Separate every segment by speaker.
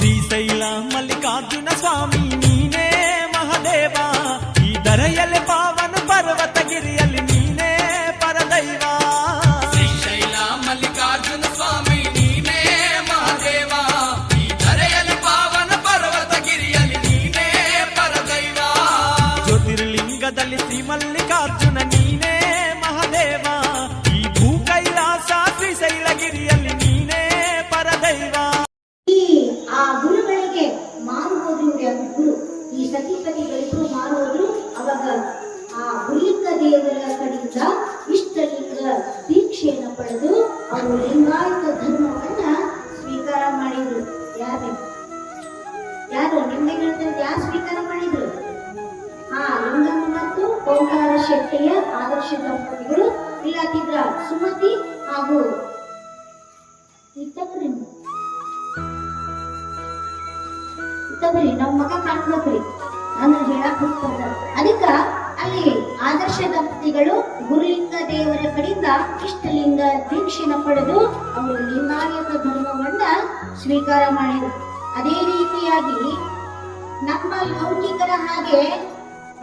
Speaker 1: ಶ್ರೀಶೈಲ ಮಲ್ಲಿಕಾರ್ಜುನ ಸ್ವಾಮಿ ನೀನೇ ಮಹಾದೇವ, ಈ ಧರೆಯಲ್ಲಿ ಪಾವನ ಪರ್ವತಗಿರಿಯಲ್ಲಿ ನೀನೇ ಪರದೈವ.
Speaker 2: ಶ್ರೀಶೈಲ ಮಲ್ಲಿಕಾರ್ಜುನ ಸ್ವಾಮಿ ನೀನೇ ಮಹಾದೇವ, ಈ ಧರೆಯಲ್ಲಿ ಪಾವನ ಪರ್ವತಗಿರಿಯಲ್ಲಿ ನೀನೇ ಪರದೈವ.
Speaker 1: ಜ್ಯೋತಿರ್ಲಿಂಗದಲ್ಲಿ ಶ್ರೀ ಮಲ್ಲಿಕಾರ್ಜುನ ನೀನೇ ಮಹಾದೇವ, ಈ ಭೂ ಕೈಲಾಸ ಶ್ರೀಶೈಲಗಿರಿಯಲ್ಲಿ ನೀನೇ ಪರದೈವ.
Speaker 3: ಆ ಗುರುಗಳಿಗೆ ಮಾರುವುದು ಗುರು, ಈ ಸತಿಪತಿಗಳಿಗೂ ಮಾರುವುದು. ಅವಾಗ ಆ ಗುರುಲಿಂಗ ದೇವರ ಕಡೆಯಿಂದ ಇಷ್ಟಲಿಂಗ ದೀಕ್ಷೆಯನ್ನು ಪಡೆದು ಅವರು ಲಿಂಗಾಯತ ಧರ್ಮವನ್ನ ಸ್ವೀಕಾರ ಮಾಡಿದ್ರು. ಯಾರು ನಿಮ್ಗೆ ಹೇಳ್ತಾರೆ, ಯಾರು ಸ್ವೀಕಾರ ಮಾಡಿದ್ರು? ಲಿಂಗಮ್ಮ ಮತ್ತು ಓಂಕಾರ ಶೆಟ್ಟಿಯ ಆದರ್ಶ ದಂಪತಿಗಳು ಇಲ್ಲಾತಿದ್ರ ಸುಮತಿ ಹಾಗೂ ಇತ್ತಬ್ರಿ ನಮ್ಮ ಮಗ ಕಾಣ್ಬೇಕ್ರಿ ಅಂದ್ರೆ ಹೇಳಕ್ ಹೋಗ್ತಾರ. ಅದಕ್ಕ ಅಲ್ಲಿ ಆದರ್ಶ ದಂಪತಿಗಳು ಗುರುಲಿಂಗ ದೇವರ ಕಡೆಯಿಂದ ಇಷ್ಟಲಿಂಗ ದೀಕ್ಷೆನ ಪಡೆದು ಅವರು ಲಿಂಗಾಯತ ಧರ್ಮವನ್ನ ಸ್ವೀಕಾರ ಮಾಡಿದರು. ಅದೇ ರೀತಿಯಾಗಿ ನಮ್ಮ ಲೌಕಿಕರ ಹಾಗೆ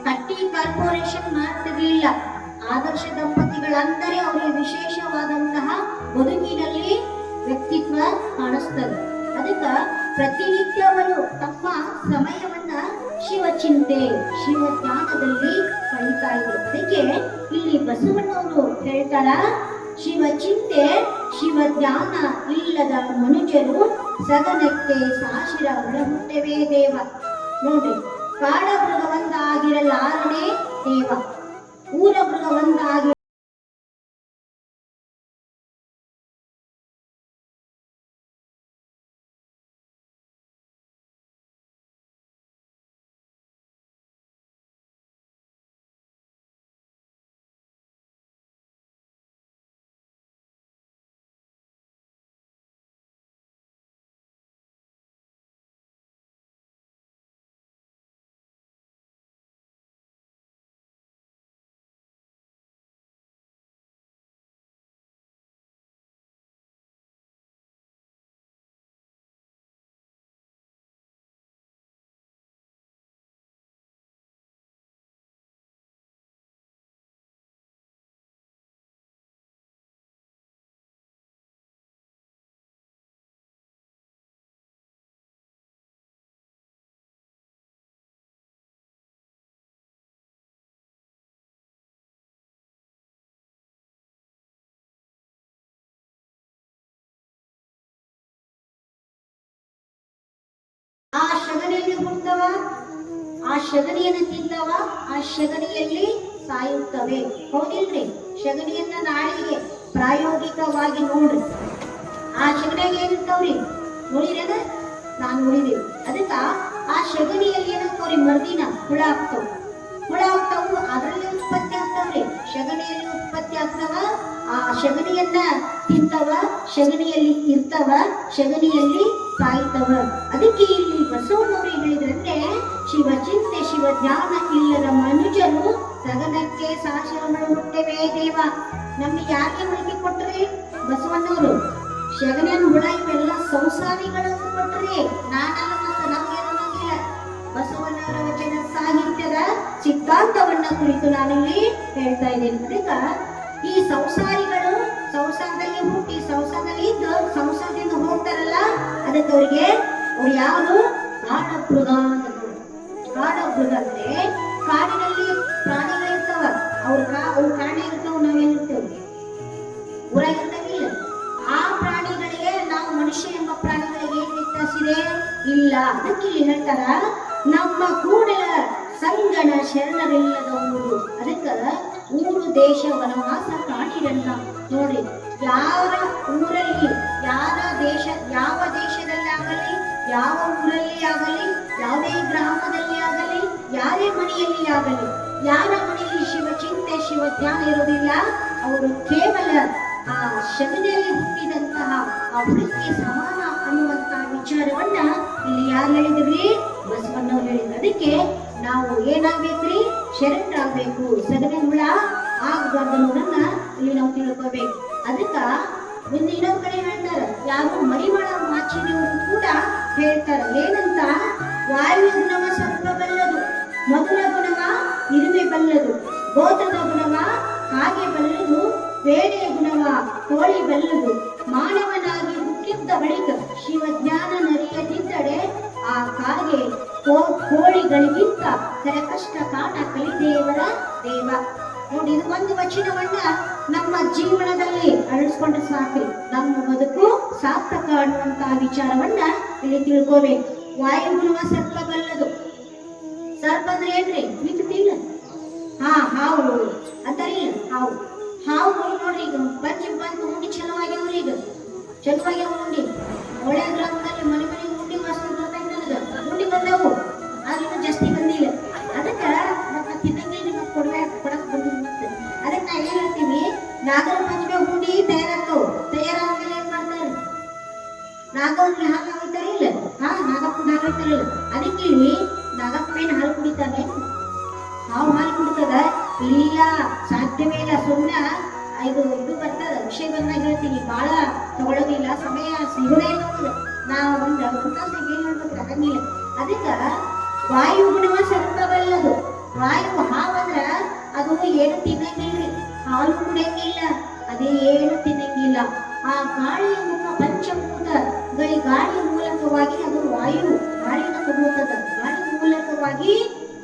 Speaker 3: ಕಟ್ಟಿ ಕಾರ್ಪೊರೇಷನ್ ಮಾಡ್ತಿರ್ಲಿಲ್ಲ. ಆದರ್ಶ ದಂಪತಿಗಳಂದರೆ ಅವರಿಗೆ ವಿಶೇಷವಾದಂತಹ ಬದುಕಿನಲ್ಲಿ ವ್ಯಕ್ತಿತ್ವ ಕಾಣಿಸ್ತದೆ. ಅದಕ್ಕ ಪ್ರತಿನಿತ್ಯ ಅವರು ತಮ್ಮ ಸಮಯವನ್ನ ಶಿವಚಿಂತೆ ಶಿವಜ್ಞಾನದಲ್ಲಿ ಕಳೀತಾ ಇದ್ರು. ಅದಕ್ಕೆ ಇಲ್ಲಿ ಬಸವಣ್ಣವರು ಹೇಳ್ತಾರ, ಶಿವಚಿಂತೆ ಶಿವಜ್ಞಾನ ಇಲ್ಲದ ಮನುಷ್ಯರು ಸದನಕ್ಕೆ ಸಾಶಿರ ಹೊರಹುಟ್ಟವೇ ದೇವ. ನೋಡ್ರಿ, ಕಾಡ ಮೃಗ ಒಂದಾಗಿರಲಾರನೆ ದೇವ, ಊರ ಮೃಗ ಒಂದಾಗಿ ಆ ಶಗಣಿಯಲ್ಲಿ ಹುಟ್ಟವ, ಆ ಶಗಣಿಯನ್ನು ತಿಂದವ ಆ ಶಗಣಿಯಲ್ಲಿ ಸಾಯುತ್ತವೆ. ಹೌದಿಲ್ರಿ? ಶಗಣಿಯನ್ನ ನಾಳೆಗೆ ಪ್ರಾಯೋಗಿಕವಾಗಿ ನೋಡ್ರಿ. ಆ ಶಗಣಿಯಾಗ ಏನಿರ್ತಾವ್ರಿ ನೋಡಿರೇನ? ನಾನು ನೋಡಿದೀವಿ. ಅದಕ್ಕ ಆ ಶಗಣಿಯಲ್ಲಿ ಏನಾಗ್ತಾವ್ರಿ, ಮರ್ದಿನ ಹುಳ ಆಗ್ತಾವ. ಹುಳ ಆಗ್ತಾವು, ಅದರಲ್ಲಿ ಉತ್ಪತ್ತಿ ಆಗ್ತಾವ್ರಿ. ಶಗಣಿಯಲ್ಲಿ ಉತ್ಪತ್ತಿ ಆಗ್ತಾವ, ಆ ಶಗಣಿಯನ್ನ ತಿಂತವ, ಶಗಣಿಯಲ್ಲಿ ಇರ್ತವ, ಶಗಣಿಯಲ್ಲಿ ಸಾಯ್ತವ. ಅದಕ್ಕೆ ಇಲ್ಲಿ ಬಸವಣ್ಣವರು ಹೇಳಿದ್ರಂದ್ರೆ, ಶಿವಚಿಂತೆ ಶಿವಜ್ಞಾನ ಇಲ್ಲದ ಮನುಜರು ಸಗನಕ್ಕೆ ಸಾಶಿರಮಣ ಹುಟ್ಟವೇ ದೇವ. ನಮ್ಗೆ ಯಾಕೆ ಮಾಹಿತಿ ಕೊಟ್ರಿ ಬಸವಣ್ಣವರು? ಶಗಣಿಯನ್ನು ಹುಳ ಇವೆಲ್ಲ ಸಂಸಾರಿಗಳನ್ನು ಕೊಟ್ರಿ. ನಾನಲ್ಲ, ಮತ್ತು ನಮ್ಗೇನು ನಂಗಿಲ್ಲ. ಬಸವಣ್ಣವರ ವಚನ ಸಾಹಿತ್ಯದ ಸಿದ್ಧಾಂತವನ್ನ ಕುರಿತು ನಾನಿಲ್ಲಿ ಹೇಳ್ತಾ ಇದ್ದೇನೆ. ಅದಕ್ಕ ಈ ಸಂಸಾರಿಗಳು ಸಂಸಾರದಲ್ಲಿ ಹುಟ್ಟಿ ಸಂಸಾರದಲ್ಲಿ ಇದ್ದು ಸಂಸಾರದಿಂದ ಹೋಗ್ತಾರಲ್ಲ, ಅದಕ್ಕೆ ಅವ್ರಿಗೆ ಅವ್ರು ಯಾವುದು ಕಾಡಮೃಗ ಅಂತ. ಕಾಡಮೃಗ ಅಂದ್ರೆ ಕಾಡಿನಲ್ಲಿ ಪ್ರಾಣಿಗಳಿರ್ತಾವ, ಅವ್ರು ಕಾರಣ ಇರ್ತಾವ, ನಾವೇನಿರ್ತೇವೆ ಊರಾಗಿರ್ತಾವಿಲ್ಲ. ಆ ಪ್ರಾಣಿಗಳಿಗೆ ನಾವು ಮನುಷ್ಯ ಎಂಬ ಪ್ರಾಣಿಗಳಿಗೆ ಏನ್ ವ್ಯತ್ಯಾಸಿದೆ? ಇಲ್ಲ. ಅದಕ್ಕೆ ಇಲ್ಲಿ ಹೇಳ್ತಾರ, ನಮ್ಮ ಕೂಡಲ ಸಂಗಣ ಶರಣರಿಲ್ಲದ ಊರು. ಅದಕ್ಕ ಊರು ದೇಶ ವನವಾಸ ಕಾಣಿರಲ್ಲ. ನೋಡಿ, ಯಾವ ಊರಲ್ಲಿ ಯಾವ ದೇಶದಲ್ಲಿ ಆಗಲಿ, ಯಾವ ಊರಲ್ಲಿ ಆಗಲಿ, ಯಾವುದೇ ಗ್ರಾಮದಲ್ಲಿ ಆಗಲಿ, ಯಾರೇ ಮನೆಯಲ್ಲಿ ಆಗಲಿ, ಯಾರ ಮನೆಯಲ್ಲಿ ಶಿವಚಿಂತೆ ಶಿವಜ್ಞಾನ ಇರುವುದಿಲ್ಲ, ಅವರು ಕೇವಲ ಆ ಶಗಣಿಯಲ್ಲಿ ಹುಟ್ಟಿದಂತಹ ಆ ಹುಡುಗಿ ಸಮಾನ ಅನ್ನುವಂತಹ ವಿಚಾರವನ್ನ ಇಲ್ಲಿ ಯಾರು ಹೇಳಿದ್ರಿ? ಬಸವಣ್ಣವ್ರು ಹೇಳಿದ್ರು. ಅದಕ್ಕೆ ನಾವು ಏನಾಗ್ಬೇಕ್ರಿ? ಶರಣರಾಗಬೇಕು. ಸಗಣಿ ಹುಳ ಆಗಬಾರ್ದು ಅನ್ನೋದನ್ನ ಇಲ್ಲಿ ನಾವು ತಿಳ್ಕೋಬೇಕು. ಅದಕ್ಕ ಒಂದು ಇನ್ನೊಂದ್ ಕಡೆ ಹೇಳ್ತಾರ, ಯಾರು ಮರಿವಾಳ ಮಾಚಿನಿಯವರು ಕೂಡ ಹೇಳ್ತಾರೆ ಏನಂತ, ವಾಯು ಗುಣವ ಸರ್ಪ ಬಲ್ಲದು, ಮೊದಲ ಗುಣವ ಇರುವೆ ಬಲ್ಲದು, ಗೋತ್ರದ ಗುಣವ ಕಾಗೆ ಬಲ್ಲದು, ಬೇಳೆಯ ಗುಣವ ಕೋಳಿ ಬಲ್ಲದು, ಮಾನವನಾಗಿ ಹುಟ್ಟಿದ್ದ ಬಳಿಕ ಶಿವಜ್ಞಾನ ನರಿಯದಿದ್ದಡೆ ಆ ಕಾಗೆ ಕೋಳಿಗಳಿಗಿಂತ ಕಷ್ಟ ಕಾಣ ಕಲಿದೇವರ ದೇವ. ನೋಡಿ, ಇದು ಒಂದು ವಚನವನ್ನ ನಮ್ಮ ಜೀವನದಲ್ಲಿ ಅಳಿಸ್ಕೊಂಡ್ರೆ ಸಾಕ್ರಿ, ನಮ್ಮ ಬದುಕು ಸಾರ್ಥಕ ಅನ್ನುವಂತಹ ವಿಚಾರವನ್ನ ಇಲ್ಲಿ ತಿಳ್ಕೋಬೇಕು. ವಾಯುಗುಣವ ಸರ್ಪ ಬಲ್ಲದು. ಸರ್ಪ ಅಂದ್ರೆ ಏನ್ರಿ? ಮಿತ್ತಿಲ್ಲ. ಹಾವು ಅಂತಾರಿಲ್ಲ, ಹಾವುಗಳು ನೋಡ್ರಿ ಈಗ ಬಂದು ಉಂಡಿ ಚಲುವಾಗ್ಯಾವ್ರಿ, ಈಗ ಚಲುವಾಗ್ಯಾವ ಉಂಡಿ. ಒಳ್ಳೆ ಗ್ರಾಮದಲ್ಲಿ ಮನೆ ಉಂಡಿ ಮಸ್ತ್ ಉಂಡಿ ಬಂದವು, ಆದ್ರೂ ಜಾಸ್ತಿ ಬಂದಿಲ್ಲ. ಅದಕ್ಕೆ ಮತ್ತೆ ತಿನ್ನಂಗಿಲ್ಲ, ನಿಮಗೆ ಕೊಡಕ್ ಬಂದಿಲ್ಲ. ಅದಕ್ಕೆ ನಾ ಏನ್ ಹೇಳ್ತೀವಿ, ನಾಗರ ಪಂಚಮಿ ಉಂಡಿ ತಯಾರಾದ್ಮೇಲೆ ಏನ್ ಮಾಡ್ತಾರೆ? ನಾಗವನ್ಗೆ ಹಾಲು ಹಾಕ್ತಾರೆ ಇಲ್ಲ, ನಾಗಪ್ಪನ ಹಾಲು ಹಾಕ್ತಾರಿಲ್ಲ. ಅದಕ್ಕೆ ಇಲ್ಲಿ ನಾಗಪ್ಪನ ಹಾಲು ಕುಡಿತಾನೆ, ಹಾವು ಹಾಲು ಕುಡಿತದ ಇಲ್ಲ, ಸಾಧ್ಯವೇ ಇಲ್ಲ. ಸುಮ್ಮನೆ ಇದು ಬರ್ತದ, ವಿಷಯ ಬಂದಾಗ ಹೇಳ್ತೀನಿ, ಬಹಳ ತಗೊಳ್ಳೋದಿಲ್ಲ, ಸಮಯ ಸಿಗೋದೇ ಇಲ್ಲ. ನಾವು ಒಂದು ಏನ್ ಹೇಳ್ಬೇಕು ಆಗಂಗಿಲ್ಲ. ಅದಕ್ಕ ವಾಯು ಗುಣವ ಸರ್ಪವಲ್ಲದು. ವಾಯು ಹಾವಂದ್ರ ಅದು ಏನು ತಿನ್ನಂಗಿಲ್ರಿ, ಹಾಲು ಕುಡಿಯಂಗಿಲ್ಲ, ಅದೇ ಏನು ತಿನ್ನಂಗಿಲ್ಲ. ಆ ಗಾಳಿಯ ಮುಖ ಪಂಚಭೂತ ಗಾಳಿಯ ಮೂಲಕವಾಗಿ ಅದು ವಾಯು ಗಾಳಿನ ತಗೊಳ್ತದ, ಗಾಳಿ ಮೂಲಕವಾಗಿ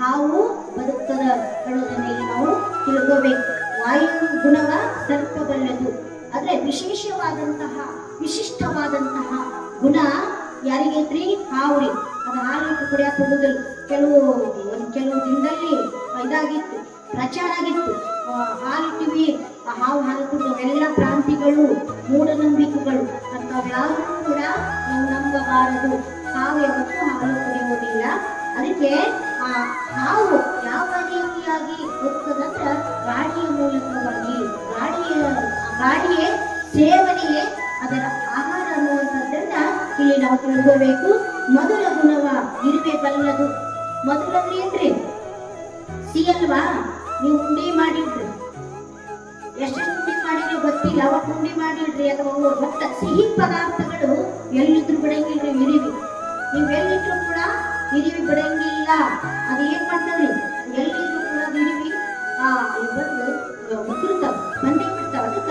Speaker 3: ಹಾವು ಬದುಕ್ತದ ಅನ್ನೋದನ್ನ ಇಲ್ಲಿ ನಾವು ತಿಳ್ಕೋಬೇಕು. ವಾಯು ಗುಣವ ಸರ್ಪಬಲ್ಲದು. ಆದ್ರೆ ವಿಶಿಷ್ಟವಾದಂತಹ ಗುಣ ಯಾರಿಗೈತ್ರಿ? ಹಾವ್ರಿ. ಅದು ಹಾಲಿಟ್ಟು ಕುಡಿಯಾಕ ಹೋಗುದಿಲ್ಲ. ಕೆಲವು ದಿನದಲ್ಲಿ ಇದಾಗಿತ್ತು, ಪ್ರಚಾರ ಆಗಿತ್ತು, ಹಾಲಿಟ್ಟಿವಿ, ಹಾವು ಹಾಲು ಕುಡಿದು ಎಲ್ಲ ಕ್ರಾಂತಿಗಳು, ಮೂಢನಂಬಿಕೆಗಳು ಅಂತವ್ಯಾವು ಕೂಡ ನಾವು ನಂಬಬಾರದು. ಹಾವು ಯಾವತ್ತೂ ಹಾಲು ಕುಡಿಯುವುದಿಲ್ಲ. ಅದಕ್ಕೆ ಆ ಹಾವು ಯಾವ ರೀತಿಯಾಗಿ ಹೋಗ್ತದಂದ್ರ ಗಾಳಿಯ ಮೂಲಕವಾಗಿ, ಗಾಳಿಯ ಸೇವನೆಯೇ ಅದರ ಆಹಾರ ಅನ್ನುವಂಥದ್ದನ್ನ ಇಲ್ಲಿ ನಾವು ತಿಳ್ಕೋಬೇಕು. ಮೊದಲ ಗುಣವ ಇರುವೆ ಬಲ್ಲದು. ಮೊದಲಂದ್ರೆ ಏನ್ರಿ? ಸಿಗಲ್ವಾ? ನೀವು ಉಂಡಿ ಮಾಡಿಡ್ರಿ, ಎಷ್ಟೆಷ್ಟು ಉಂಡಿ ಮಾಡಿದ್ರೆ ಗೊತ್ತಿಲ್ಲ, ಅವತ್ತು ಉಂಡಿ ಮಾಡಿಡ್ರಿ. ಅಥವಾ ಒಟ್ಟ ಸಿಹಿ ಪದಾರ್ಥಗಳು ಎಲ್ಲಿದ್ರು ಬಿಡಂಗಿಲ್ರಿ ಇರಿವಿ. ನೀವೆಲ್ಲಿದ್ರು ಕೂಡ ಇರಿವಿ ಬಿಡಂಗಿಲ್ಲ. ಅದು ಏನ್ ಮಾಡ್ತದ್ರಿ? ಎಲ್ಲಿದ್ರು ಕೂಡ ಇರಿವಿ ಬಂದೇ ಬಿಡ್ತಾವ. ಅದಕ್ಕ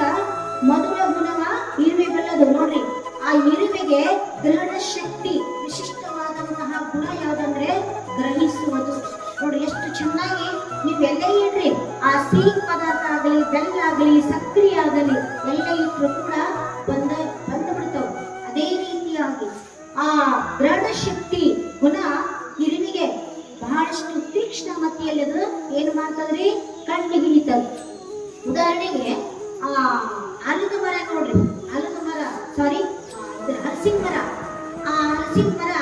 Speaker 3: ಮೊದಲ ಗುಣವ ಇರುವೆ ಬಲ್ಲದು. ನೋಡ್ರಿ, ಆ ಇರುವೆಗೆ ಗ್ರಹಣ ಶಕ್ತಿ, ವಿಶಿಷ್ಟವಾದಂತಹ ಗುಣ ಯಾವ್ದಂದ್ರೆ ಗ್ರಹಿಸುವುದು. ನೋಡ್ರಿ ಎಷ್ಟು ಚೆನ್ನಾಗಿ ನೀವೆಲ್ಲ ಇಡ್ರಿ, ಆ ಸಿಹಿ ಪದಾರ್ಥ ಆಗಲಿ, ಬೆಲ್ಲ ಆಗಲಿ, ಸಕ್ರಿಯ ಆಗಲಿ ಎಲ್ಲ ಇಟ್ಟರು ಕೂಡ ಬಂದು ಬಿಡ್ತಾವ. ಅದೇ ರೀತಿಯಾಗಿ ಆ ಗ್ರಹಣ ಶಕ್ತಿ ಗುಣ ಇರುವಿಗೆ ಬಹಳಷ್ಟು ತೀಕ್ಷ್ಣ ಮತಿಯಲ್ಲಿ ಅದು ಏನು ಮಾಡ್ತದ್ರಿ? ಕಣ್ಣು ಹಿಡಿತದ. ಉದಾಹರಣೆಗೆ ಆಲದ ಮರ ನೋಡ್ರಿ, ಹಲಸಿನ ಮರ. ಆ ಹಲಸಿನ ಮರ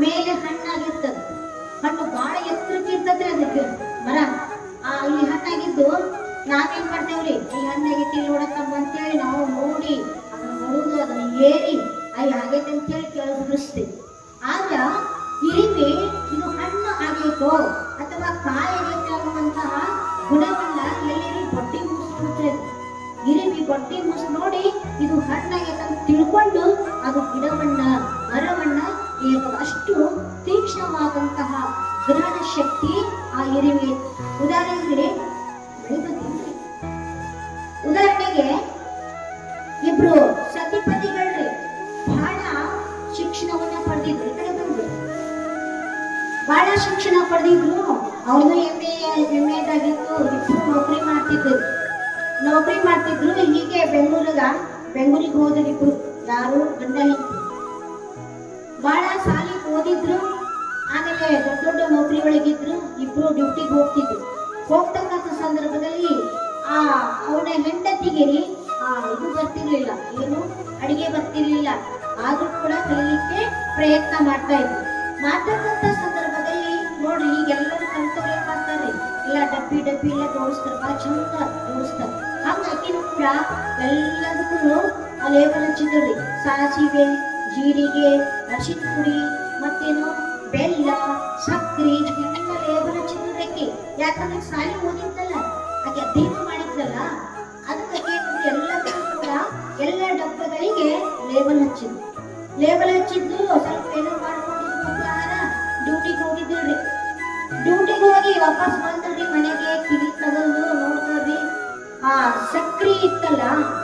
Speaker 3: ಮೇಲೆ ಹಣ್ಣಾಗಿರ್ತದ, ಹಣ್ಣು ಬಹಳ ಎತ್ತರಕ್ಕೆ ಇರ್ತದ್ರಿ ಅದಕ್ಕೆ ಮರ. ಇಲ್ಲಿ ಹಣ್ಣಾಗಿದ್ದು ನಾವೇನ್ ಮಾಡ್ತೇವ್ರಿ? ಈ ಹಣ್ಣಾಗಿತ್ತು ಇಲ್ಲಿ ನೋಡತ್ತಮ್ಮ ಅಂತೇಳಿ ನಾವು ನೋಡಿ ಅದನ್ನ ನೋಡುದು, ಅದನ್ನ ಏರಿ ಹಾಗೈತೆ ಅಂತೇಳಿ ಕೆಳಗೆ ಬಿಡಿಸ್ತೀವಿ. ಆಗ ಇರಿವೆ ಇದು ಹಣ್ಣು ಆಗೈತೋ ಅಥವಾ ಕಾಯಿ ಆಗೈತೆ ಅನ್ನುವಂತಹ ಗುಣವನ್ನ ಎಲ್ಲರಿ ಬೊಟ್ಟಿ ಮುಗಿಸ್ಬಿಡ್ತದೆ. ಇರಿವಿ ಬೊಟ್ಟಿ ಮುಗಿಸ್ ನೋಡಿ ಇದು ಹಣ್ಣಾಗೈತೆ ಅಂತ ತಿಳ್ಕೊಂಡು ಅದು ಗಿಡವನ್ನ, ಮರವನ್ನ ಏರ್ತದೆ. ಅಷ್ಟು ತೀಕ್ಷ್ಣವಾದಂತಹ ಗ್ರಹಣ ಶಕ್ತಿ ಆ ಇರಿವೆ. ಉದಾಹರಣೆಗೆ ಇಬ್ರು ಸತಿಪತಿಗಳ್ರಿ ಬಹಳ ಶಿಕ್ಷಣವನ್ನ ಪಡೆದಿದ್ರು. ಈ ಕಡೆ ಬಂದ್ರು, ಬಹಳ ಶಿಕ್ಷಣ ಪಡೆದಿದ್ರು. ಅವನು ಎಮ್ಮೆದಾಗಿತ್ತು, ಇಬ್ರು ನೌಕರಿ ಮಾಡ್ತಿದ್ರು. ಹೀಗೆ ಬೆಂಗಳೂರಿಗೆ ಹೋದ್ರು ಇಬ್ರು, ಯಾರು ಗಂಡ ಹೆಂಡತಿ. ಬಹಳ ಸಾಲಿ ಓದಿದ್ರು, ಆಮೇಲೆ ದೊಡ್ಡ ನೌಕರಿ ಒಳಗಿದ್ರು. ಇಬ್ರು ಡ್ಯೂಟಿಗೆ ಹೋಗ್ತಿದ್ರು. ಹೋಗ್ತಕ್ಕಂಥ ಸಂದರ್ಭದಲ್ಲಿ ಅವನ ಹೆಂಡತಿಗೆ ಇದು ಬರ್ತಿರ್ಲಿಲ್ಲ, ಏನು ಅಡಿಗೆ ಬರ್ತಿರ್ಲಿಲ್ಲ. ಆದ್ರೂ ಕೂಡ ಕಲಿಲಿಕ್ಕೆ ಪ್ರಯತ್ನ ಮಾಡ್ತಾ ಇದ್ರು. ಮಾಡ್ತಕ್ಕಂಥ ಸಂದರ್ಭದಲ್ಲಿ ನೋಡ್ರಿ, ಈಗೆಲ್ಲರೂ ಕಲ್ತವ್ರು ಏನ್ ಮಾಡ್ತಾರೆ? ಎಲ್ಲ ಡಬ್ಬಿ ಎಲ್ಲ ತೋರಿಸ್ತಾರೆ, ಬಹಳ ಚಂದ ತೋರಿಸ್ತಾರೆ. ಹಂಗಾಕಿನೂ ಕೂಡ ಎಲ್ಲದಕ್ಕೂ ಲೇಬಲ್ ಹಚ್ಚಿದ್ರಿ. ಸಾಸಿವೆ, ಜೀರಿಗೆ, ಅರಿಶಿನ ಪುಡಿ, ಮತ್ತೇನು ಬೆಲ್ಲ, ಸಕ್ಕರೆ ಎಲ್ಲ ಲೇಬಲ್ ಹಚ್ಚಿದ್ರಕ್ಕೆ. ಯಾಕಂದ್ರೆ ಸಾಲಿ ಓದಿದ್ದಲ್ಲ, ಆಕೆ ಅಧ್ಯಯನ ಮಾಡಿದ್ದಲ್ಲ, ಅದಕ್ಕೆ ಎಲ್ಲದಕ್ಕೂ ಕೂಡ ಎಲ್ಲ ಡಬ್ಬಗಳಿಗೆ ಲೇಬಲ್ ಹಚ್ಚಿದ್ದು ಸ್ವಲ್ಪ ಏನೋ ಮಾಡ್ಕೊಂಡು